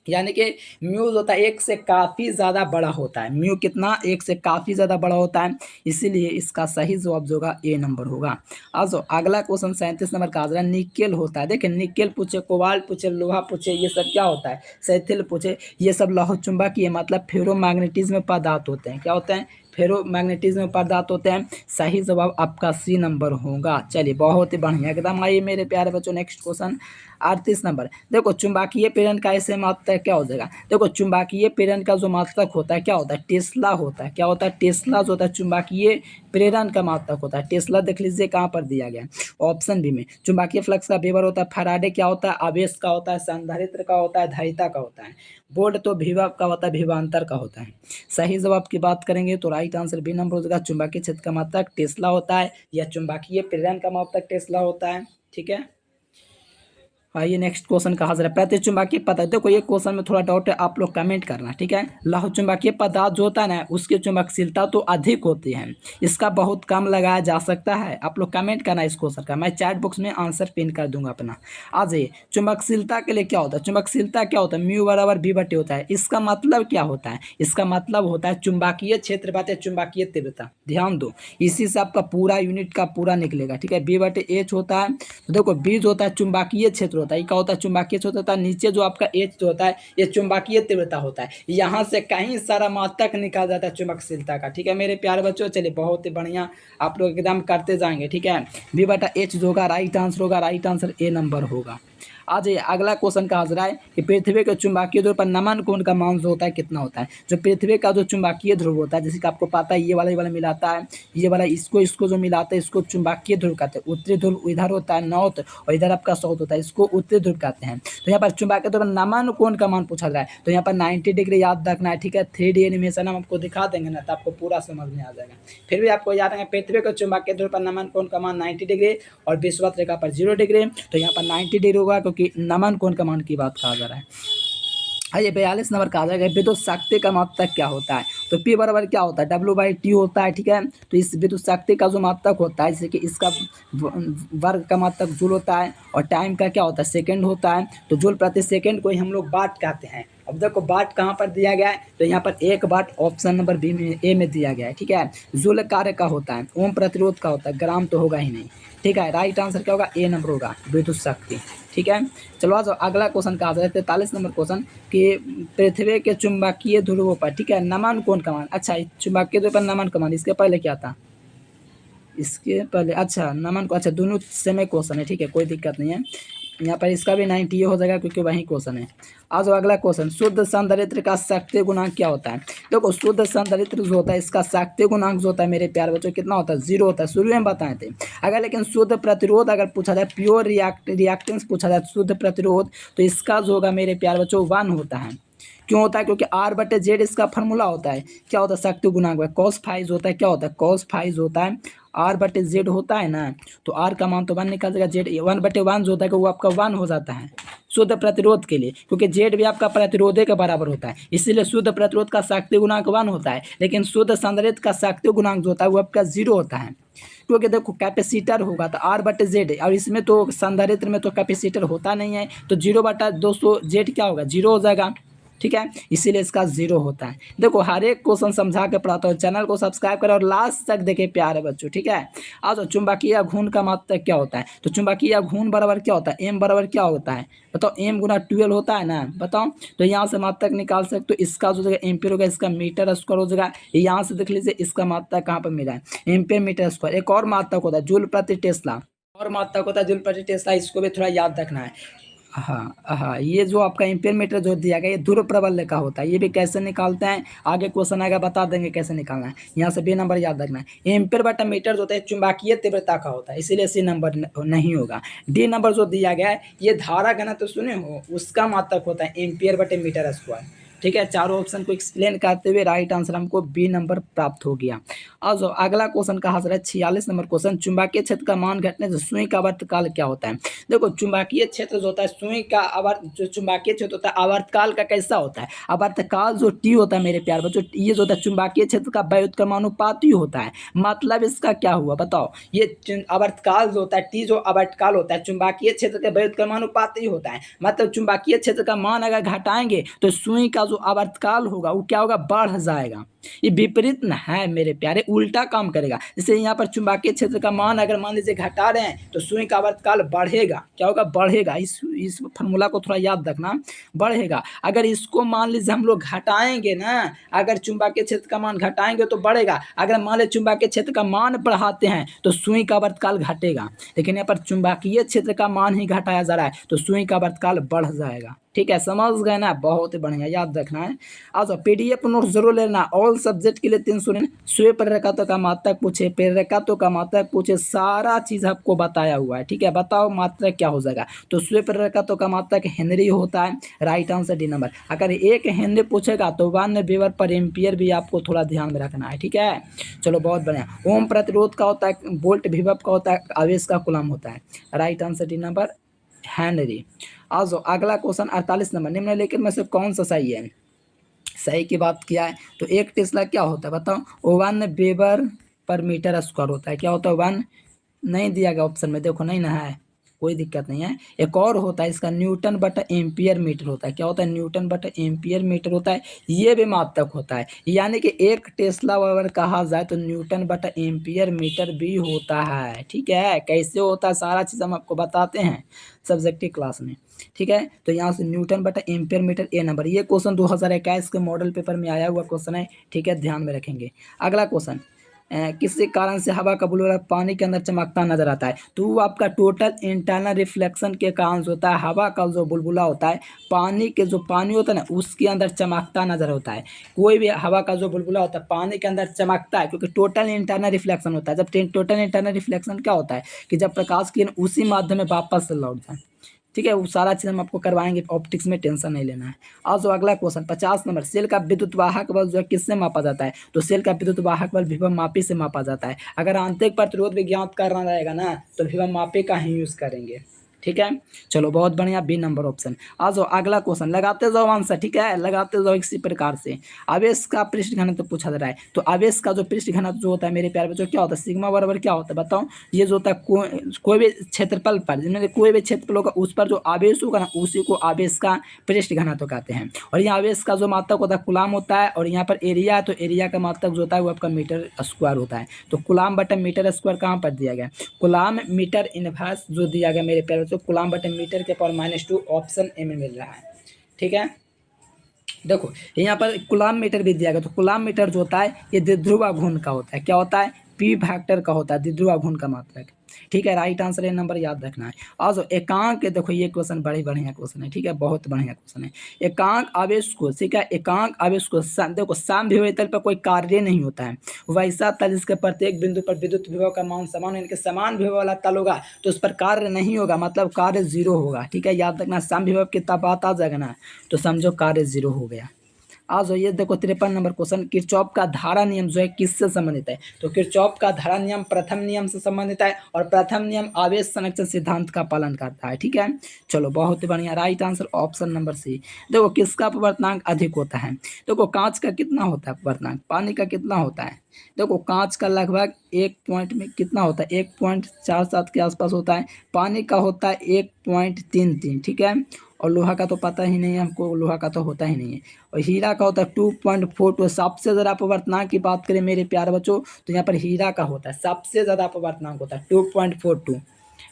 यानी कि म्यूज होता है 1 से काफ़ी ज़्यादा बड़ा होता है। म्यू कितना, 1 से काफ़ी ज़्यादा बड़ा होता है, इसीलिए इसका सही जवाब जो होगा ए नंबर होगा। आज अगला क्वेश्चन 37 नंबर का आंसर निकेल होता है। देखिए निकेल पूछे, कोबाल्ट पूछे, लोहा पूछे, ये सब क्या होता है, सैथिल पूछे, ये सब लौह चुंबकीय मतलब फेरोमैग्नेटिज्म पदार्थ होते हैं। क्या होते हैं, फेरोमैग्नेटिज्म पदार्थ होते हैं। सही जवाब आपका सी नंबर होगा। चलिए बहुत ही बढ़िया एकदम। आइए मेरे प्यारे बच्चों नेक्स्ट क्वेश्चन 38 नंबर। देखो चुंबकीय प्रेरण का ऐसे मात्रक क्या हो जाएगा। देखो चुंबकीय प्रेरण का जो मात्रक होता है क्या होता है, टेस्ला होता है। क्या होता है, टेस्ला जो होता है चुंबकीय प्रेरण का मात्रक होता है। टेस्ला देख लीजिए कहाँ पर दिया गया है, ऑप्शन बी में। चुंबकीय फ्लक्स का वेबर होता है, फैराडे क्या होता है, आवेश का होता है, संधारित्र का होता है, धारिता का होता है, बोल्ट तो विभव का होता है, विभवांतर का होता है। सही जवाब की बात करेंगे तो राइट आंसर बी नंबर हो जाएगा। चुंबकीय क्षेत्र का मात्रक टेस्ला होता है, या चुंबकीय प्रेरण का मात्रक टेस्ला होता है, ठीक है। आइए नेक्स्ट क्वेश्चन कहा जा रहा है प्रतिचुंबकीय पदार्थ। देखो ये क्वेश्चन में थोड़ा डाउट है, आप लोग कमेंट करना, ठीक है। लौह चुंबकीय पदार्थ जो होता है ना उसकी चुंबकशीलता तो अधिक होती है, इसका बहुत कम लगाया जा सकता है। आप लोग कमेंट करना इस क्वेश्चन का, मैं चैट बॉक्स में आंसर पिन कर दूंगा अपना। आ जाइए चुंबकशीलता के लिए क्या होता है, चुंबकशीलता क्या होता है, म्यू बराबर बी बटे होता है। इसका मतलब क्या होता है, इसका मतलब होता है चुंबकीय क्षेत्र बटे चुंबकीय तीव्रता। ध्यान दो, इसी से आपका पूरा यूनिट का पूरा निकलेगा, ठीक है। बी बटे एच होता है, तो देखो बी जो होता है चुंबकीय क्षेत्र होता है, क्या होता है चुंबकीय क्षेत्र होता है। नीचे जो आपका एच जो होता है ये चुंबकीय तीव्रता होता है। यहाँ से कहीं सारा मात्रक निकाल जाता है चुंबकशीलता का, ठीक है मेरे प्यारे बच्चों। चलिए बहुत ही बढ़िया, आप लोग एकदम करते जाएंगे, ठीक है। बी बटा एच जो होगा राइट आंसर होगा, राइट आंसर ए नंबर होगा। आ जाइए अगला क्वेश्चन कहा जा रहा है कि पृथ्वी के चुंबकीय ध्रुव पर नमन कोण का मान जो होता है कितना होता है। जो पृथ्वी का जो चुंबकीय ध्रुव होता है, जैसे कि आपको पता है ये वाला मिलाता है, ये वाला इसको जो मिलाता है इसको चुंबकीय ध्रुव कहते हैं। उत्तरी ध्रुव इधर होता है नॉर्थ और इधर आपका साउथ होता है, इसको उत्तरी ध्रुव कहते हैं। तो यहाँ पर चुंबकीय ध्रुव पर नमन कोण का मान पूछा जा रहा है, तो यहाँ पर 90 डिग्री याद रखना है, ठीक है। 3D एनिमेशन हम आपको दिखा देंगे ना तो आपको पूरा समझ में आ जाएगा। फिर भी आपको याद रखेंगे पृथ्वी के चुंबकीय ध्रुव पर नमन कोण का मान 90 डिग्री और विषुवत रेखा पर 0 डिग्री। तो यहाँ पर 90 डिग्री होगा क्योंकि नमन कोण का मान की बात कहा जा रहा है। आइए 42 नंबर का आ जाएगा विद्युत शक्ति का मात्रक क्या होता है। तो P बराबर क्या होता है, W/T होता है, ठीक है। तो इस विद्युत शक्ति का जो मात्रक होता है, जैसे कि इसका वर्ग का मात्रक जूल होता है और टाइम का क्या होता है सेकंड होता है। तो जूल प्रति सेकंड को ही हम लोग वाट कहते हैं। अब देखो वाट कहाँ पर दिया गया है, तो यहाँ पर 1 वाट ऑप्शन नंबर बी में ए में दिया गया है, ठीक है। जूल कार्य का होता है, ओम प्रतिरोध का होता है, ग्राम तो होगा ही नहीं, ठीक है। राइट आंसर क्या होगा, ए नंबर होगा विद्युत शक्ति, ठीक है। चलो आ जाओ अगला क्वेश्चन कहा जाए 43 नंबर क्वेश्चन कि पृथ्वी के चुंबकीय ध्रुवों पर, ठीक है, नमन कोण का मान। अच्छा चुंबकीय ध्रुव पर नमन का मान, इसके पहले क्या था, इसके पहले अच्छा नमन को, अच्छा दोनों सेम क्वेश्चन है, ठीक है, कोई दिक्कत नहीं है। यहाँ पर इसका भी 90 ये हो जाएगा क्योंकि वही क्वेश्चन है। आ जाओ अगला क्वेश्चन, शुद्ध संधारित्र का शक्ति गुणांक क्या होता है। देखो शुद्ध संधारित्र जो होता है इसका शक्ति गुणांक जो होता है मेरे प्यारे बच्चों कितना होता है, 0 होता है, शुरू में बताए थे। अगर लेकिन शुद्ध प्रतिरोध अगर पूछा जाए, प्योर रिएक्टेंस पूछा जाए शुद्ध प्रतिरोध, तो इसका जो होगा मेरे प्यारे बच्चों 1 होता है। क्यों होता है, क्योंकि R/Z इसका फार्मूला होता है, क्या होता है शक्ति गुणांक में cos फाइज होता है, क्या होता है cos फाइज होता है, R/Z होता है ना। तो R का मान तो 1 निकल जाएगा, Z 1/1 जो होता है कि वो आपका 1 हो जाता है शुद्ध प्रतिरोध के लिए, क्योंकि Z भी आपका प्रतिरोधे के बराबर होता है, इसीलिए शुद्ध प्रतिरोध का शक्ति गुणांक 1 होता है। लेकिन शुद्ध संधारित्र का शक्ति गुणांक जो होता है वो आपका 0 होता है, क्योंकि देखो कैपेसिटर होगा तो R/Z और इसमें तो संधारित्र में तो कैपेसिटर होता नहीं है, तो 0/200 Z क्या होगा 0 हो जाएगा, ठीक है, इसीलिए इसका 0 होता है। देखो हर एक क्वेश्चन समझा के पढ़ाता हूँ, चैनल को सब्सक्राइब करें और लास्ट तक देखे प्यारे बच्चों, ठीक है। आज चुंबकीय घूर्णन का मात्रक क्या होता है, तो चुंबकीय घूर्णन बराबर क्या होता है, M बराबर क्या होता है बताओ, M गुना 12 होता है ना, बताओ। तो यहाँ से मात्रक निकाल सकते हो, इसका जो जगह एम्पियर होगा इसका मीटर स्क्वायर हो जाएगा। यहाँ से देख लीजिए इसका मात्रक कहाँ पर मिला है, एम्पियर मीटर स्क्वायर। एक और मात्रक होता है जूल प्रति टेस्ला, और मात्रक होता है जूल प्रति टेस्ला, इसको भी थोड़ा याद रखना है। हाँ हाँ, ये जो आपका एम्पियर मीटर जो दिया गया ये ध्रुव प्रबल का होता है, ये भी कैसे निकालते हैं आगे क्वेश्चन आएगा बता देंगे कैसे निकालना है। यहाँ से बी नंबर याद रखना है। एम्पियर बटा मीटर जो होता है चुंबकीय तीव्रता का होता है, इसीलिए सी नंबर नहीं होगा। डी नंबर जो दिया गया है ये धारा घनत्व सुने हो उसका मात्रक होता है एम्पियर बटे मीटर स्क्वायर, ठीक है। चारों ऑप्शन को एक्सप्लेन करते हुए राइट आंसर हमको बी नंबर प्राप्त हो गया। अब अगला क्वेश्चन कहा जा रहा है 46 नंबर क्वेश्चन, चुंबकीय क्षेत्र का मान घटने से सुई का आवर्तकाल क्या होता है। देखो चुंबकीय क्षेत्र जो होता है सुई का जो चुंबकीय क्षेत्र होता है आवर्तकाल का कैसा होता है, आवर्तकाल जो टी होता है मेरे प्यार बच्चों, ये जो होता है चुंबकीय क्षेत्र का व्युत्क्रमानुपाती होता है। मतलब इसका क्या हुआ बताओ, ये आवर्तकाल जो होता है टी जो आवर्तकाल होता है चुंबकीय क्षेत्र के व्युत्क्रमानुपाती होता है। मतलब चुंबकीय क्षेत्र का मान अगर घटाएंगे तो सुई का जो आवर्तकाल होगा वो क्या होगा बढ़ जाएगा। ये विपरीत न है मेरे प्यारे, उल्टा काम करेगा। जैसे यहाँ पर चुंबकीय क्षेत्र का मान अगर मान लीजिए घटा रहे हैं तो सुई का आवर्तकाल बढ़ेगा, क्या होगा बढ़ेगा। इस फॉर्मूला को थोड़ा याद रखना, बढ़ेगा। अगर इसको मान लीजिए हम लोग घटाएंगे ना, अगर चुंबकीय क्षेत्र का मान घटाएंगे तो बढ़ेगा, अगर मान लीजिए चुंबकीय क्षेत्र का मान बढ़ाते हैं तो सुई का आवर्तकाल घटेगा। लेकिन यहाँ पर चुंबकीय क्षेत्र का मान ही घटाया जा रहा है तो सुई का आवर्तकाल बढ़ जाएगा, ठीक है। समझ गए ना, बहुत ही बढ़िया याद रखना है। आज PDF नोट जरूर लेना, ऑल सब्जेक्ट के लिए 300 लेना। स्व प्रेरकत्व का मात्रक पूछे, प्रेरकत्व का मात्रक पूछे, सारा चीज आपको बताया हुआ है, ठीक है। बताओ मात्रक क्या हो जाएगा, तो स्व प्रेरकत्व का मात्रक हेनरी होता है, राइट आंसर डी नंबर। अगर 1 हेनरी पूछेगा तो 1 वेबर पर एम्पियर भी आपको थोड़ा ध्यान में रखना है, ठीक है। चलो बहुत बढ़िया। ओम प्रतिरोध का होता है, वोल्ट विभव का होता है, आवेश का कूलम होता है, right answer D number Henry. आज अगला क्वेश्चन 48 नंबर, निम्नलिखित में से कौन सा सही है। सही की बात किया है तो 1 टेस्ला क्या होता है बताओ, 1 वेबर पर मीटर स्क्वायर होता है, क्या होता है 1 नहीं दिया गया ऑप्शन में, देखो नहीं ना है, कोई दिक्कत नहीं है। एक और होता है इसका न्यूटन बटा एम्पियर मीटर होता है, क्या होता है न्यूटन बटा एम्पियर मीटर होता है, ये भी मात्रक होता है। यानी कि 1 टेस्ला अगर कहा जाए तो न्यूटन बटा एम्पियर मीटर भी होता है, ठीक है। कैसे होता है सारा चीज़ हम आपको बताते हैं सब्जेक्टिव क्लास में, ठीक है। तो यहाँ से न्यूटन बटा एम्पियर मीटर ए नंबर, ये क्वेश्चन 2021 के मॉडल पेपर में आया हुआ क्वेश्चन है, ठीक है, ध्यान में रखेंगे। अगला क्वेश्चन किसी कारण से हवा का बुलबुला पानी के अंदर चमकता नजर आता है, तो वो आपका टोटल इंटरनल रिफ्लेक्शन के कारण से होता है। हवा का जो बुलबुला होता है पानी के जो पानी होता है ना उसके अंदर चमकता नजर होता है। कोई भी हवा का जो बुलबुला होता है पानी के अंदर चमकता है, क्योंकि टोटल इंटरनल रिफ्लेक्शन होता है। जब टोटल इंटरनल रिफ्लेक्शन क्या होता है कि जब प्रकाश की किरण उसी माध्यम में वापस से लौट जाए। ठीक है, वो सारा चीज़ हम आपको करवाएंगे ऑप्टिक्स में, टेंशन नहीं लेना है। आज जो अगला क्वेश्चन 50 नंबर, सेल का विद्युत वाहक बल जो है किससे मापा जाता है? तो सेल का विद्युत वाहक बल विभव मापी से मापा जाता है। अगर आंतरिक प्रतिरोध भी ज्ञात करना रहेगा ना तो विभव मापी का ही यूज करेंगे। ठीक है, चलो बहुत बढ़िया, बी नंबर ऑप्शन। आ जाओ अगला क्वेश्चन, लगाते जाओ आंसर। ठीक है, लगाते जाओ इसी प्रकार से। आवेश का पृष्ठ घनत्व पूछा जा रहा है, तो आवेश का जो पृष्ठ घनत्व जो होता है मेरे प्यारे बच्चों क्या होता है? सिग्मा बराबर क्या होता है बताओ? ये जो होता है कोई भी क्षेत्रफल पर, जिनमें कोई भी क्षेत्रफल होगा उस पर जो आवेश होगा ना उसी को आवेश का पृष्ठ घनत्व कहते हैं। और यहाँ आवेश का जो मात्रक होता है कुलाम होता है, और यहाँ पर एरिया है तो एरिया का मात्रक जो होता है वो आपका मीटर स्क्वायर होता है। तो कुलाम बटा मीटर स्क्वायर कहाँ पर दिया गया? कुलाम मीटर इनवर्स जो दिया गया मेरे प्यारे बच्चों, कुलाम बटा मीटर के पावर -2 ऑप्शन ए में मिल रहा है। ठीक है, देखो यहाँ पर कुलाम मीटर भी दिया गया, तो कुलाम मीटर जो होता है ये द्विध्रुव घूर्ण का होता है। क्या होता है? पी फैक्टर का होता है, द्विध्रुव घूर्ण का मात्रक। ठीक है, राइट आंसर ये नंबर याद रखना है। और जो एकांक, देखो ये क्वेश्चन बड़ी बढ़िया क्वेश्चन है। ठीक है, बहुत बढ़िया क्वेश्चन है। एकांक आवेश को, ठीक है, एकांक आवेश को देखो समविभव तल पर कोई कार्य नहीं होता है, वैसा तल जिसके प्रत्येक बिंदु पर विद्युत विभव का मान समान, यानी कि समान विभव वाला तल होगा तो उस पर कार्य नहीं होगा, मतलब कार्य जीरो होगा। ठीक है, याद रखना, समविभव की तब बात आ जाएगा ना तो समझो कार्य जीरो हो गया। आ जाओ ये देखो 53 नंबर क्वेश्चन, किरचॉफ का धारा नियम जो है किससे संबंधित है? तो किरचॉफ का धारा नियम प्रथम नियम से संबंधित है, और प्रथम नियम आवेश संरक्षण सिद्धांत का पालन करता है। ठीक है, चलो बहुत बढ़िया, right answer option number C. देखो किसका अपवर्तनांक अधिक होता है? देखो कांच का कितना होता है अपवर्तनांक, पानी का कितना होता है? देखो कांच का लगभग 1 पॉइंट में कितना होता है? 1.47 के आसपास होता है। पानी का होता है 1.33। ठीक है, और लोहा का तो पता ही नहीं है हमको, लोहा का तो होता ही नहीं है। और हीरा का होता है 2.42। सबसे ज़्यादा अपवर्तनांक की बात करें मेरे प्यारे बच्चों तो यहाँ पर हीरा का होता है, सबसे ज़्यादा अपवर्तनांक होता है 2.42।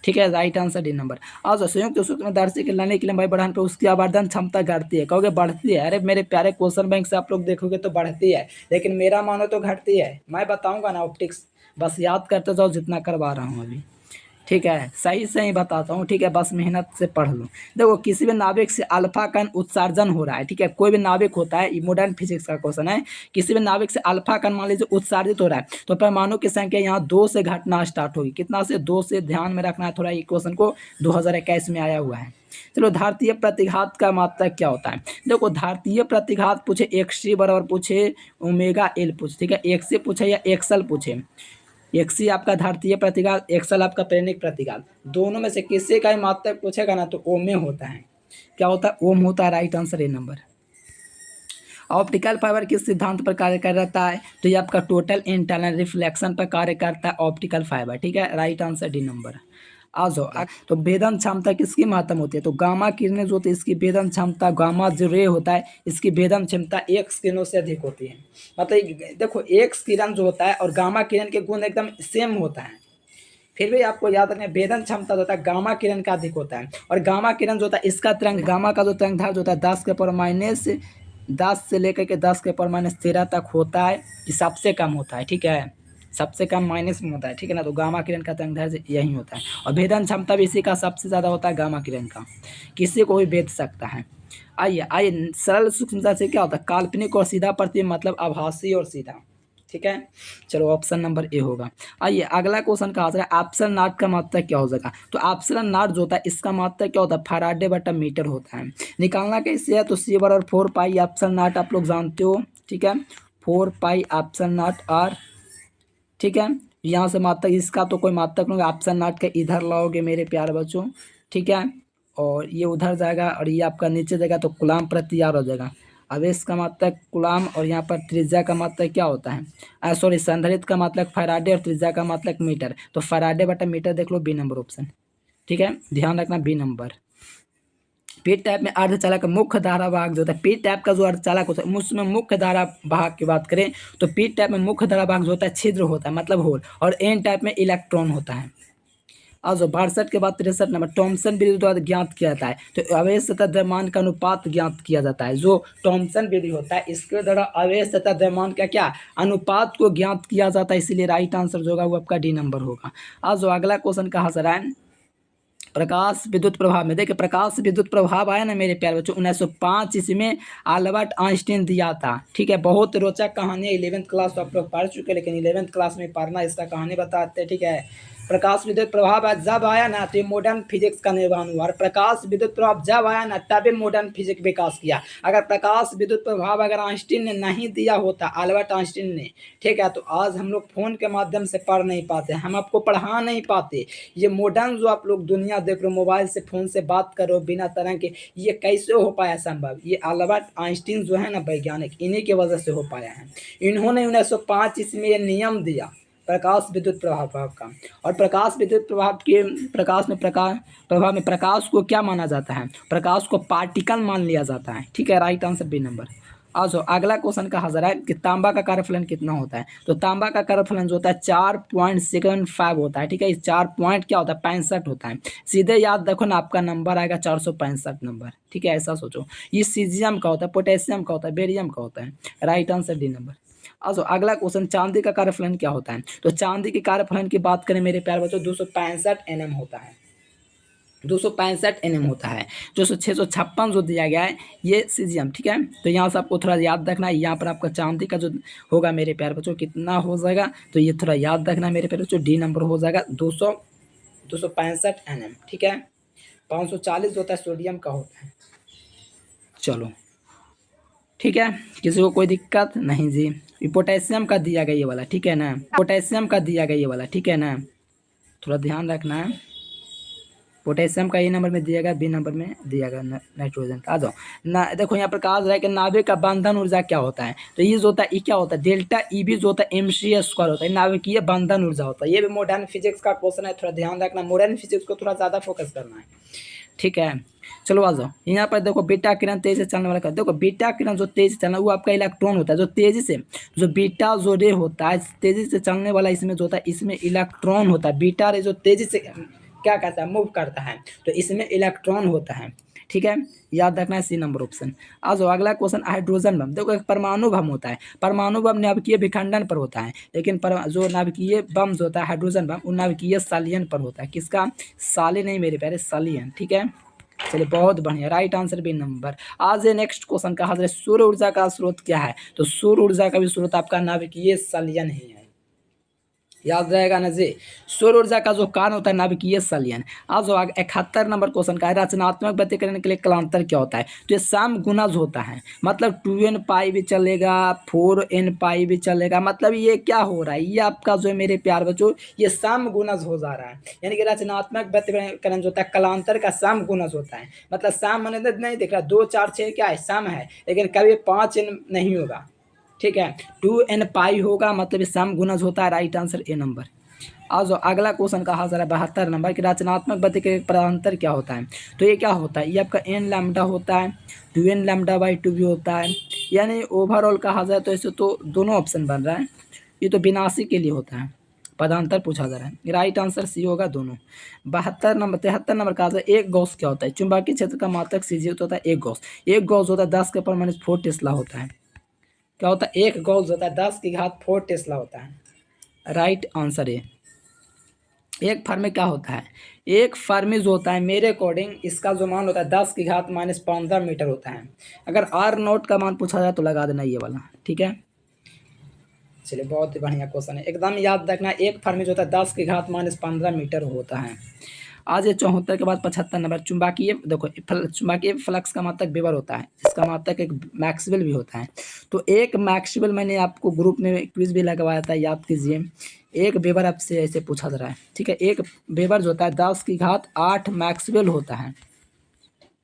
ठीक है, राइट आंसर डी नंबर। आज संयुक्त सूक्ष्मदर्शी के लाने के लंबाई बढ़ाने पर उसकी आवर्धन क्षमता घटती है, कहोगे बढ़ती है? अरे मेरे प्यारे क्वेश्चन बैंक से आप लोग देखोगे तो बढ़ती है, लेकिन मेरा मानो तो घटती है। मैं बताऊंगा ना ऑप्टिक्स, बस याद करते जाओ जितना करवा रहा हूँ अभी। ठीक है, सही सही बताता हूँ। ठीक है, बस मेहनत से पढ़ लो। देखो किसी भी नाभिक से अल्फा कण उत्सर्जन हो रहा है। ठीक है, कोई भी नाभिक होता है, मॉडर्न फिजिक्स का क्वेश्चन है, किसी भी नाभिक से अल्फा कण मान लीजिए उत्सर्जित हो रहा है तो परमाणु की संख्या यहाँ 2 से घटना स्टार्ट होगी। कितना से? 2 से। ध्यान में रखना है थोड़ा, ये क्वेश्चन को 2021 में आया हुआ है। चलो, धारतीय प्रतिघात का मात्रक क्या होता है? देखो धारतीय प्रतिघात पूछे XC बराबर पूछे ओमेगा एल पूछे। ठीक है, XC पूछे या एक्सएल पूछे। XC आपका धारतीय प्रतिघात, एक्सएल आपका प्रेरणिक प्रतिघात, दोनों में से किसी का ही मात्रक पूछेगा ना तो ओम में होता है। क्या होता है? ओम होता है। Right answer A number. Optical fibre किस सिद्धांत पर कार्य कर रहता है? तो ये आपका टोटल इंटरनल रिफ्लेक्शन पर कार्य करता है ऑप्टिकल फाइबर। ठीक है, राइट आंसर डी नंबर। आ जाओ, तो भेदन क्षमता किसकी महत्तम होती है? तो गामा किरणें जो होती है इसकी भेदन क्षमता, गामा जो रे होता है इसकी भेदन क्षमता एक्स किरणों से अधिक होती है। मतलब देखो एक्स किरण जो होता है और गामा किरण के गुण एकदम सेम होता है, फिर भी आपको याद रखना भेदन क्षमता जो होता है गामा किरण का अधिक होता है। और गामा किरण जो होता है इसका तरंग, गामा का जो तरंग धार जो होता है 10 के पावर -10 से लेकर के 10 के पावर -13 तक होता है, ये सबसे कम होता है। ठीक है, सबसे कम माइनस में होता है। ठीक है ना, तो गामा किरण का तरंग दैर्घ्य यही होता है। और भेदन क्षमता भी इसी का सबसे ज़्यादा होता है, गामा किरण का, किसी को भी भेद सकता है। आइए आइए, सरल सूक्ष्मता से क्या होता है? काल्पनिक और सीधा प्रतिबिंब, मतलब आभासी और सीधा। ठीक है, चलो ऑप्शन नंबर ए होगा। आइए अगला क्वेश्चन कहा जा रहा है, एप्सिलॉन नॉट का मात्रक क्या हो जाएगा? तो एप्सिलॉन नॉट जो होता है इसका मात्रक क्या होता है? फैराडे बटा मीटर होता है। निकालना कैसे है? तो C बराबर 4 पाई एप्सिलॉन नॉट आप लोग जानते हो। ठीक है, 4 पाई एप्सिलॉन नॉट आर। ठीक है, यहाँ से मात्रक, इसका तो कोई मात्रक नहीं, ऑप्शन नॉट के इधर लाओगे मेरे प्यारे बच्चों। ठीक है, और ये उधर जाएगा और ये आपका नीचे जाएगा तो गुलाम प्रति यार हो जाएगा। आवेश का मात्रक गुलाम, और यहाँ पर त्रिज्या का मात्रक क्या होता है? सॉरी, संधारित्र का मात्रक फैराडे और त्रिज्या का मात्रक मीटर। तो फैराडे बटा मीटर देख लो, बी नंबर ऑप्शन। ठीक है, ध्यान रखना बी नंबर। पी टाइप में अर्धचालक का मुख्य धारा भाग जो होता है, पी टाइप का जो अर्धचालक होता है उसमें मुख्य धारा भाग की बात करें तो पी टाइप में मुख्य धारा भाग जो होता है छिद्र होता है, मतलब होल, और एन टाइप में इलेक्ट्रॉन होता है। और जो 62 के बाद 63 नंबर टॉमसन विधि द्वारा ज्ञात किया जाता है। तो आवेश तथा द्रव्यमान का अनुपात ज्ञात किया जाता है। जो टॉमसन विधि होता है इसके द्वारा आवेश तथा द्रव्यमान का क्या अनुपात को ज्ञात किया जाता है, इसीलिए राइट आंसर जो होगा वो आपका डी नंबर होगा। आज जो अगला क्वेश्चन कहा जा रहा है प्रकाश विद्युत प्रभाव में, देखिए प्रकाश विद्युत प्रभाव आया ना मेरे प्यारे बच्चों 1905 इसमें अल्बर्ट आइंस्टीन दिया था। ठीक है, बहुत रोचक कहानी है। 11th क्लास तो आप लोग पढ़ चुके हैं, लेकिन 11th क्लास में पढ़ना इसका कहानी बताते हैं। ठीक है, प्रकाश विद्युत प्रभाव जब आया ना तो मॉडर्न फिजिक्स का निर्माण हुआ, और प्रकाश विद्युत प्रभाव जब आया ना तभी मॉडर्न फिजिक्स विकास किया। अगर प्रकाश विद्युत प्रभाव अगर आइंस्टीन ने नहीं दिया होता, अल्बर्ट आइंस्टीन ने, ठीक है, तो आज हम लोग फोन के माध्यम से पढ़ नहीं पाते, हम आपको पढ़ा नहीं पाते। ये मॉडर्न जो आप लोग दुनिया देख रहे हो, मोबाइल से फोन से बात करो बिना तरह के, ये कैसे हो पाया संभव? ये अल्बर्ट आइंस्टीन जो है ना वैज्ञानिक, इन्हीं की वजह से हो पाया है। इन्होंने 1905 इसमें ये नियम दिया प्रकाश विद्युत प्रभाव का। और प्रकाश विद्युत प्रभाव के प्रभाव में प्रकाश को क्या माना जाता है? प्रकाश को पार्टिकल मान लिया जाता है। ठीक है, राइट आंसर बी नंबर। आज अगला क्वेश्चन कहा जा रहा है कि तांबा का कार्यफलन कितना होता है? तो तांबा का कार्यफलन जो होता है 4.75 होता है। ठीक है, इस 4 पॉइंट क्या होता है 65 होता है। सीधे याद रखो ना, आपका नंबर आएगा 465 नंबर। ठीक है, ऐसा सोचो। ये सीजियम का होता है, पोटेशियम का होता है, बेरियम का होता है। Right answer D number. also अगला क्वेश्चन चांदी का कार्यफलन क्या होता है? तो चांदी के कार्यफलन की बात करें मेरे प्यारे बच्चों 265 nm होता है। 265 nm होता है। जो 656 जो दिया गया है ये सीजियम। ठीक है, तो यहाँ से आपको थोड़ा याद रखना है। यहाँ पर आपका चांदी का जो होगा मेरे प्यारे बच्चों कितना हो जाएगा, तो ये थोड़ा याद रखना मेरे प्यारे बच्चों, डी नंबर हो जाएगा 265 nm। ठीक है, 540 जो होता है सोडियम का होता है। चलो ठीक है, किसी को कोई दिक्कत नहीं जी। ये पोटेशियम का दिया गया ये वाला, ठीक है ना, पोटेशियम का दिया गया ये वाला, ठीक है ना, थोड़ा ध्यान रखना है। पोटेशियम का ए नंबर में दिया गया, बी नंबर में दिया गया नाइट्रोजन का। आ जाओ ना, देखो यहाँ पर कहा जा रहा है कि नाभिक का बंधन ऊर्जा क्या होता है? तो ये जो होता है ये क्या होता है डेल्टा ई बी जो होता है mc² होता है, नाभिकीय बंधन ऊर्जा होता है। ये भी मॉडर्न फिजिक्स का क्वेश्चन है, थोड़ा ध्यान रखना, मॉडर्न फिजिक्स को थोड़ा ज़्यादा फोकस करना है। ठीक है, चलो आ जाओ यहाँ पर देखो बीटा किरण तेजी से चलने वाला, देखो बीटा किरण जो तेजी से चलना वो आपका इलेक्ट्रॉन होता है। जो तेजी से जो बीटा जो रे होता है तेजी से चलने वाला, इसमें जो होता है इसमें इलेक्ट्रॉन होता है। बीटा रे जो तेजी से क्या करता है मूव करता है, तो इसमें इलेक्ट्रॉन होता है। ठीक है, याद रखना है सी नंबर ऑप्शन। आ जाओ अगला क्वेश्चन हाइड्रोजन बम। देखो एक परमाणु बम होता है, परमाणु बम नाभिकीय विखंडन पर होता है, लेकिन जो नाभिकीय बम जो होता है हाइड्रोजन बम वो नाभिकीय सालियन पर होता है। किसका? साली नहीं मेरे प्यारे, सालियन। ठीक है, चलिए बहुत बढ़िया, राइट आंसर बी नंबर। आज ये नेक्स्ट क्वेश्चन कहा जाए सौर ऊर्जा का स्रोत क्या है? तो सौर ऊर्जा का भी स्रोत आपका नाभिकीय संलयन ही है, याद रहेगा ना जी। सौर ऊर्जा का जो कारण होता है नाभिकीय संलयन। आज 71 नंबर क्वेश्चन का है रचनात्मक व्यतिकरण के लिए कालांतर क्या होता है? तो ये सम गुणज होता है, मतलब 2n पाई भी चलेगा 4n पाई भी चलेगा। मतलब ये क्या हो रहा है, ये आपका जो है मेरे प्यार बच्चों ये सम गुणज हो जा रहा है। यानी कि रचनात्मक व्यतिकरण जो होता है कालांतर का सम गुणज होता है। मतलब सम मैंने नहीं दिख रहा 2 4 6 क्या है सम है, लेकिन कभी 5n नहीं होगा। ठीक है, 2n पाई होगा, मतलब सम गुणज होता है। Right answer A number. आज अगला क्वेश्चन कहा जा रहा है 72 नंबर कि रचनात्मक व्यतिकरण परांतर क्या होता है? तो ये क्या होता है, ये आपका n लैम्डा होता है, 2n λ/2 भी होता है। यानी ओवरऑल कहा जाए तो ऐसे तो दोनों ऑप्शन बन रहा है, ये तो विनाशी के लिए होता है, पदांतर पूछा जा रहा है। राइट आंसर सी होगा दोनों। 73 नंबर कहा जाए एक गॉस क्या होता है? चुंबकीय क्षेत्र का मात्रक सीजीएच होता है एक गॉस। एक गॉस होता है 10⁻⁴ टेस्ला होता है। क्या होता है? एक गॉस होता है 10⁴ टेस्ला होता है। राइट आंसर है। एक फर्मी क्या होता है? एक फर्मी जो होता है मेरे अकॉर्डिंग इसका जो मान होता है 10⁻⁻15 मीटर होता है। अगर R0 का मान पूछा जाए तो लगा देना ये वाला। ठीक है, चलिए बहुत ही बढ़िया क्वेश्चन है, एकदम याद रखना। एक फर्मी जो होता है 10⁻⁻15 मीटर होता है। आज ये 74 के बाद 75 नंबर चुंबकीय, देखो चुंबकीय फ्लक्स का मात्रक वेबर होता है, इसका मात्रक एक मैक्सवेल भी होता है। तो एक मैक्सवेल मैंने आपको ग्रुप में क्विज भी लगवाया था, याद कीजिए। एक वेबर आपसे ऐसे पूछा जा रहा है। ठीक है, एक वेबर जो होता है 10⁸ मैक्सवेल होता है,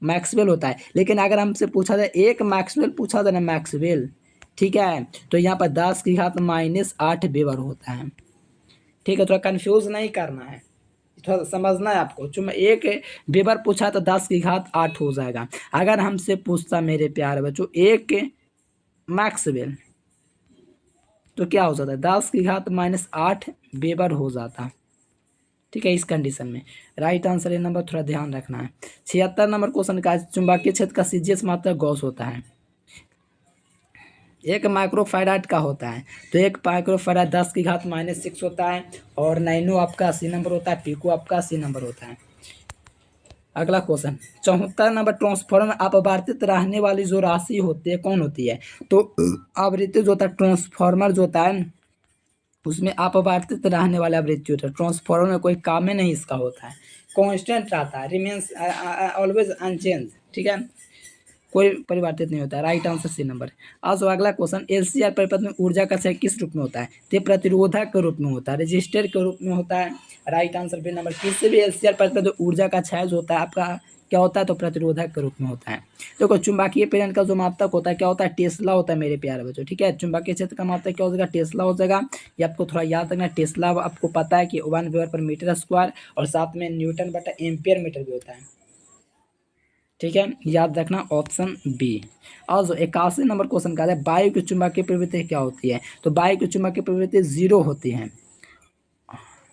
मैक्सवेल होता है। लेकिन अगर हमसे पूछा जाए एक मैक्सवेल पूछा जाए ना मैक्सवेल, ठीक है, तो यहाँ पर 10⁻⁻8 वेबर होता है। ठीक है, थोड़ा कंफ्यूज नहीं करना है, थोड़ा समझना है आपको। चुम एक वेबर पूछा तो 10⁸ हो जाएगा। अगर हमसे पूछता मेरे प्यारे बच्चों एक मैक्सवेल तो क्या हो जाता है 10⁸ -8 वेबर हो जाता। ठीक है, इस कंडीशन में राइट आंसर ये नंबर थोड़ा ध्यान रखना है। 76 नंबर क्वेश्चन का, चुंबकीय क्षेत्र का सीजीएस मात्रक गॉस होता है। एक माइक्रोफैराड का होता है, तो एक माइक्रोफैराड 10⁻⁻6 होता है, और नैनो आपका 80 नंबर होता है, पिको आपका 80 नंबर होता है। अगला क्वेश्चन 74 नंबर, ट्रांसफॉर्मर में अपवर्तित रहने वाली जो राशि होती है कौन होती है? तो आवृत्ति जो होता है ट्रांसफॉर्मर जो होता है उसमें अपवर्तित रहने वाला आवृत्ति होता है। ट्रांसफॉर्मर में कोई काम ही नहीं इसका होता है, कांस्टेंट रहता है, रिमेन्स ऑलवेज अनचेंज, ठीक है, कोई परिवर्तित नहीं होता है। Right answer C number. आज अगला क्वेश्चन, एलसीआर परिपथ में ऊर्जा का क्षय किस रूप में होता है? तो प्रतिरोधक के रूप में होता है, रजिस्टर के रूप में होता है। Right answer B number. किसी भी एलसीआर परिपथ में ऊर्जा का क्षय जो होता है आपका क्या होता है? तो प्रतिरोधक के रूप में होता है। देखो चुंबकीय प्रेरण का जो मात्रक होता है क्या होता है? टेस्ला होता है मेरे प्यारे बच्चों, ठीक है। चुंबकीय क्षेत्र का मात्रक क्या हो जाएगा? टेस्ला हो जाएगा। ये आपको थोड़ा याद रखना, टेस्ला आपको पता है कि 1 वेबर पर मीटर स्क्वायर, और साथ में न्यूटन बटा एम्पियर मीटर भी होता है, ठीक है, याद रखना ऑप्शन बी। और जो 81 नंबर क्वेश्चन का है, वायु की चुंबकीय प्रवृत्ति क्या होती है? तो वायु की चुंबकीय प्रवृत्ति 0 होती है।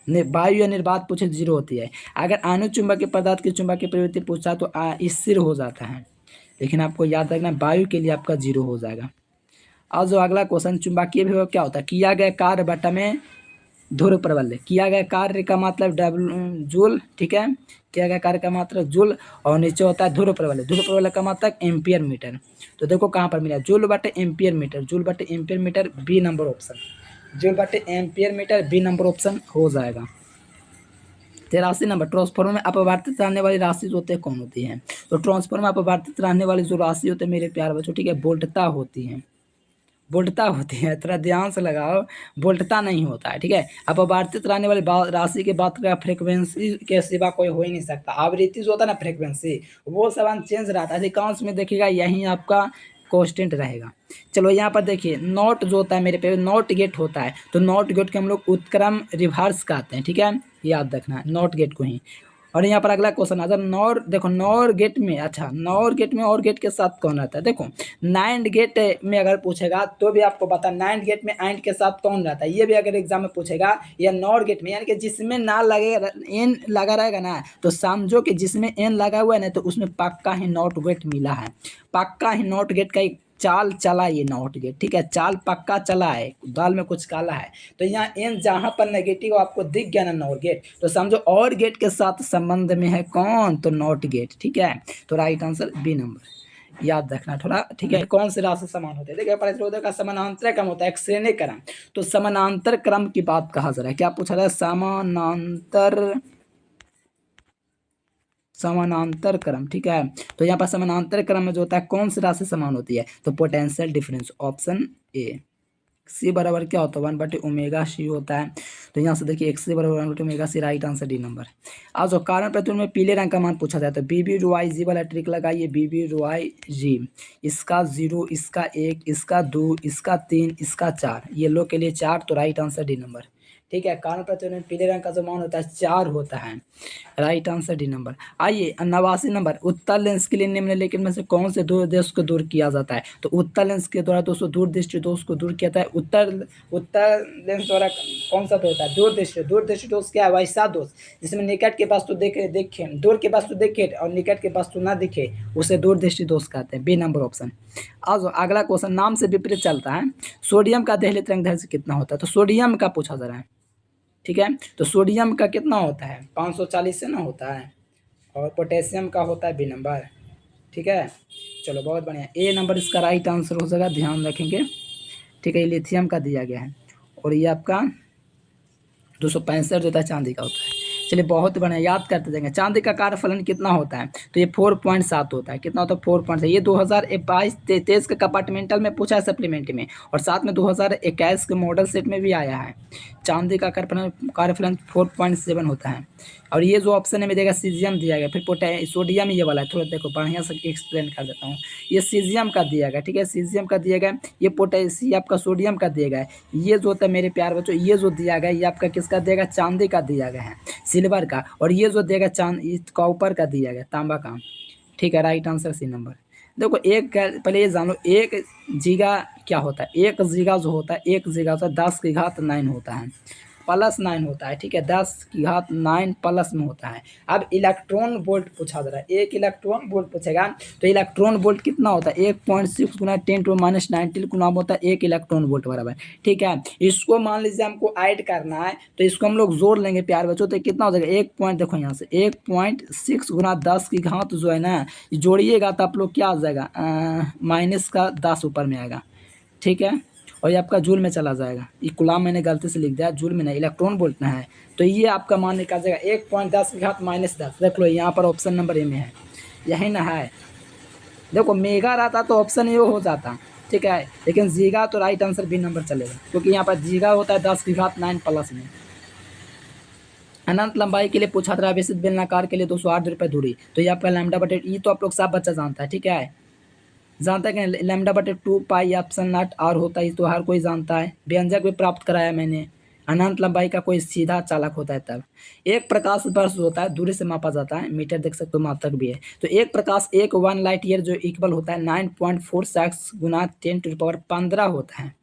वायु या निर्वात पूछे 0 होती है। अगर अनुचुंबकीय पदार्थ की चुंबकीय प्रवृत्ति पूछा तो स्थिर हो जाता है, लेकिन आपको याद रखना वायु के लिए आपका 0 हो जाएगा। और जो अगला क्वेश्चन, चुंबकीय विभव क्या होता है? किया गया कार्य बटा में ध्रुव प्रबल। किया गया कार्य का मतलब जूल, ठीक है, किया गया कार्य का मात्रक जूल, और नीचे होता है ध्रुव प्रबल। ध्रुव प्रबल का मात्रक एम्पियर मीटर। तो देखो कहाँ पर मिला, जूल बटे एम्पियर मीटर, जूल बटे ampere metre, B number option, joule बटे ampere metre, B number option हो जाएगा। 83 नंबर, ट्रांसफॉर्मर में अपवर्तित रहने वाली राशि जो होती है कौन होती है? तो ट्रांसफॉर्मर में अपवर्तित रहने वाली जो राशि होती है मेरे प्यारे बच्चों, ठीक है, वोल्टता होती है, वोल्टता होती है, थोड़ा ध्यान से लगाओ, वोल्टता नहीं होता है, ठीक है। अपवर्तित रहने वाली राशि के बात का फ्रीक्वेंसी के सिवा कोई हो ही नहीं सकता। आवृत्ति जो होता है ना, फ्रीक्वेंसी, वो सब अनचेंज रहता है, अधिकांश में देखिएगा यही आपका कांस्टेंट रहेगा। चलो यहाँ पर देखिए, नॉट जो होता है मेरे पे, नॉट गेट होता है, तो नॉट गेट के हम लोग उत्क्रम रिवर्स कहते हैं, ठीक है, याद रखना है नॉट गेट को ही। और यहाँ पर अगला क्वेश्चन अगर नॉर, देखो नॉर गेट में, अच्छा नॉर गेट में और गेट के साथ कौन रहता है? देखो नाइंड गेट में अगर पूछेगा तो भी आपको पता, नाइंड गेट में एंड के साथ कौन रहता है, ये भी अगर एग्जाम में पूछेगा। या नॉर गेट में, यानी कि जिसमें ना लगे एन लगा रहेगा ना, तो समझो कि जिसमें एन लगा हुआ है ना, तो उसमें पक्का ही नॉट गेट मिला है, पक्का ही नॉट गेट का एक चाल चला ये नॉट गेट, ठीक है, चाल पक्का चला है, दाल में कुछ काला है। तो यहाँ एन जहाँ पर नेगेटिव आपको दिख गया ना नॉट गेट, तो समझो और गेट के साथ संबंध में है कौन? तो नॉट गेट, ठीक है। तो राइट आंसर बी नंबर, याद रखना थोड़ा, ठीक है। कौन से राशि समान होते हैं? देखिए प्रतिरोधक का समानांतर क्रम होता है, एक श्रेणी क्रम। तो समानांतर क्रम की बात कहा जा रहा है, क्या पूछा रहा है? समानांतर क्रम, ठीक है। तो यहाँ पर समानांतर क्रम में जो होता है कौन सी राशि समान होती है? तो पोटेंशियल डिफरेंस, ऑप्शन ए। सी बराबर क्या होता है? 1/ओमेगा सी होता है। तो यहाँ से देखिए एक सी बराबर 1/ओमेगा सी, राइट आंसर डी नंबर। आज जो कारण प्रतिरोध में पीले रंग का मान पूछा जाता है, बी बी रो आई जी वाला ट्रिक लगाइए, बी बी रो आई जी, इसका 0, इसका 1, इसका 2, इसका 3, इसका 4, येलो के लिए 4, तो राइट आंसर डी नंबर, ठीक है। कारण प्रतिरोध में पीले रंग का जो मान होता है 4 होता है, राइट आंसर डी नंबर। आइए 89 नंबर, उत्तर लेंस के लिए निम्नलिखित में से कौन से दोष को दूर किया जाता है? तो उत्तर लेंस के द्वारा दोस्तों दूरदृष्टि दोष को दूर किया जाता है। उत्तर लेंस द्वारा कौन सा दोष होता है? दूरदृष्टि दोष क्या है? वैसा दोष जिसमें निकट के वस्तु देखे, दूर के वस्तु देखे और निकट के वस्तु ना दिखे, उसे दूरदृष्टि दोष कहते हैं, बी नंबर ऑप्शन। आज अगला क्वेश्चन नाम से विपरीत चलता है, सोडियम का दहलीय तरंग दैर्ध्य कितना होता है? तो सोडियम का पूछा जा रहा है, ठीक है। तो सोडियम का कितना होता है? 540 से ना होता है, और पोटेशियम का होता है बी नंबर, ठीक है। चलो बहुत बढ़िया, ए नंबर इसका राइट आंसर हो जाएगा, ध्यान रखेंगे, ठीक है। ये लिथियम का दिया गया है, और ये आपका 265 जो होता है चांदी का होता है। चलिए बहुत बढ़िया, याद करते जाएंगे। चांदी का कार्यफलन कितना होता है? तो ये 4.7 होता है। कितना होता है? 4.7। ये 2022-23 के कंपार्टमेंटल में पूछा है सप्लीमेंट्री में, और साथ में 2021 के मॉडल सेट में भी आया है। चांदी का कार्यफलन 4.7 होता है। और ये जो ऑप्शन है में देगा सीजियम दिया गया, फिर सोडियम ये वाला है, थोड़ा देखो बढ़िया से एक्सप्लेन कर देता हूँ। ये सीजियम का दिया गया, ठीक है, सीजियम का दिया गया। ये पोटेशियम आपका सोडियम का दिया गया है। ये जो होता है मेरे प्यार बच्चों, ये जो दिया गया ये आपका किसका दिया गया? चांदी का दिया गया है, सिल्वर का। और ये जो देगा कॉपर का दिया गया, तांबा का, ठीक है। Right answer C number. देखो पहले ये जान लो, 1 जीगा क्या होता है? 1 जीगा जो होता है, 1 जीगा होता है 10 की घात 9 होता है। प्लस 9 होता है, ठीक है, 10⁻9 प्लस में होता है। अब इलेक्ट्रॉन वोल्ट पूछा जा रहा है, एक इलेक्ट्रॉन वोल्ट पूछेगा तो इलेक्ट्रॉन वोल्ट कितना होता है, 1.6 गुना 10⁻⁻19 गुना होता है 1 इलेक्ट्रॉन वोल्ट बराबर, ठीक है। इसको मान लीजिए हमको ऐड करना है तो इसको हम लोग जोड़ लेंगे प्यार बच्चों, तो कितना हो जाएगा, 1 पॉइंट, देखो यहाँ से 1.6 गुना 10 की घात जो है ना, जोड़िएगा तो आप लोग क्या आ जाएगा, -10 ऊपर में आएगा, ठीक है। और ये आपका जूल में चला जाएगा, ये कुलाम मैंने गलती से लिख दिया, जूल में नहीं, इलेक्ट्रॉन वोल्ट में है, तो ये आपका मान निकल जाएगा 1.10 की घात -10। देख लो यहाँ पर ऑप्शन नंबर ए में है, यही ना है। देखो मेगा रहता तो ऑप्शन ए हो जाता, ठीक है, लेकिन जीगा तो राइट आंसर बी नंबर चलेगा, क्योंकि यहाँ पर जीगा होता है 10 की घात 9 प्लस में। अनंत लंबाई के लिए पूछा था विशिष्ट बेलनाकार के लिए 208 रुपये दूरी, तो ये आपका लैम्डा बटे ई तो आप लोग सब बच्चा जानता है, ठीक है, जानता है कि लैम्डा बटे 2 पाई एप्सिलॉन नॉट आर होता है, तो हर कोई जानता है। व्यंजक भी प्राप्त कराया मैंने। अनंत लंबाई का कोई सीधा चालक होता है तब। एक प्रकाश वर्ष होता है, दूरी से मापा जाता है, मीटर देख सकते हो मात्रक भी है। तो एक प्रकाश 1 लाइट ईयर जो इक्वल होता है 9.46 गुना 10⁻15 होता है,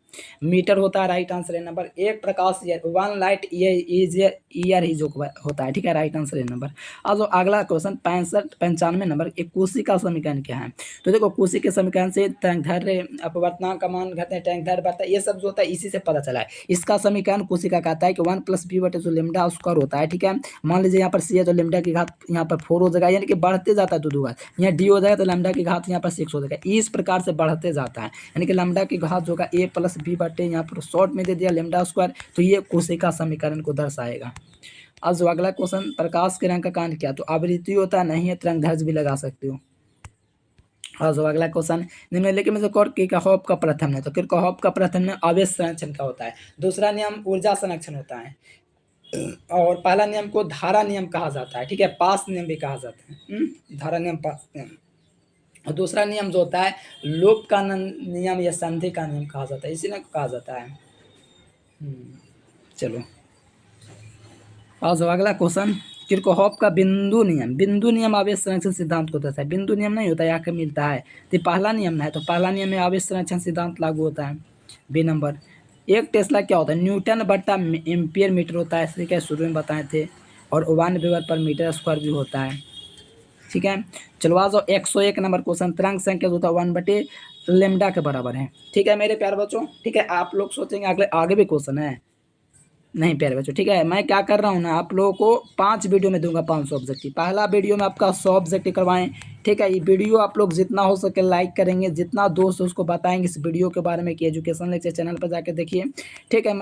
मीटर होता है, राइट आंसर है नंबर। एक प्रकाश ईयर 1 लाइट ईयर ही जो होता है, ठीक है, राइट आंसर है नंबर। अब अगला क्वेश्चन 95 नंबर, एक कोशी का समीकरण क्या है। तो देखो कोशी के समीकरण से तरंगदैर्घ्य अपवर्तनांक का मान कहते हैं, तरंगदैर्घ्य बढ़ता है, ये सब जो होता है इसी से पता चला है। इसका समीकरण कोशी का कहता है कि 1 + b बटे जो लेमडा स्क्वायर होता है, ठीक है। मान लीजिए यहाँ पर सी है तो लेमडा की घात यहाँ पर 4 हो जाएगा, यानी कि बढ़ते जाता है दो घात, यहाँ डी हो जाएगा तो लेमडा की घात यहाँ पर 6 हो जाएगा, इस प्रकार से बढ़ते जाता है, यानी कि लेमडा की घात जो होगा a + b बटे यहाँ पर शॉर्ट में दे दिया लेमडा स्क्वायर, तो ये कोशी का समीकरण को दर्शाएगा। अब जो अगला क्वेश्चन, प्रकाश किरण का कारण क्या, तो आवृत्ति होता नहीं है, तरंगदैर्घ्य भी लगा सकते हो। और जो अगला क्वेश्चन, निम्नलिखित में से किरचॉफ का प्रथम है, तो किरचॉफ का प्रथम नियम आवेश संरक्षण का होता है, दूसरा नियम ऊर्जा संरक्षण होता है, और पहला नियम को धारा नियम कहा जाता है, ठीक है, पास नियम भी कहा जाता है, धारा नियम, पास नियम। और दूसरा नियम जो होता है लोप का नियम या संधि का नियम कहा जाता है, इसी ने कहा जाता है। चलो आज अगला क्वेश्चन, किरचॉफ का बिंदु नियम, बिंदु नियम आवेश संरक्षण सिद्धांत को दर्शाता है, बिंदु नियम नहीं होता, यहाँ मिलता है, तो पहला नियम है, तो पहला नियम में आवेश संरक्षण सिद्धांत लागू होता है, बी नंबर। एक टेस्ला क्या होता है, न्यूटन बटा एम्पियर मीटर होता है, इसलिए क्या शुरू में बताए थे, और 1 वेबर पर मीटर स्क्वायर भी होता है, ठीक है। चलो आ जाओ 101 नंबर क्वेश्चन, तरंग संख्या होता है 1/λ के बराबर है, ठीक है मेरे प्यारे बच्चों, ठीक है। आप लोग सोचेंगे आगे भी क्वेश्चन है, नहीं प्यारे बच्चों, ठीक है। मैं क्या कर रहा हूँ ना, आप लोगों को 5 वीडियो में दूंगा 500 ऑब्जेक्टिव, पहला वीडियो में आपका 100 ऑब्जेक्टिव करवाएं, ठीक है। ये वीडियो आप लोग जितना हो सके लाइक करेंगे, जितना दोस्त उसको बताएंगे इस वीडियो के बारे में कि एजुकेशन लेक्चर चैनल पर जाकर देखिए, ठीक है।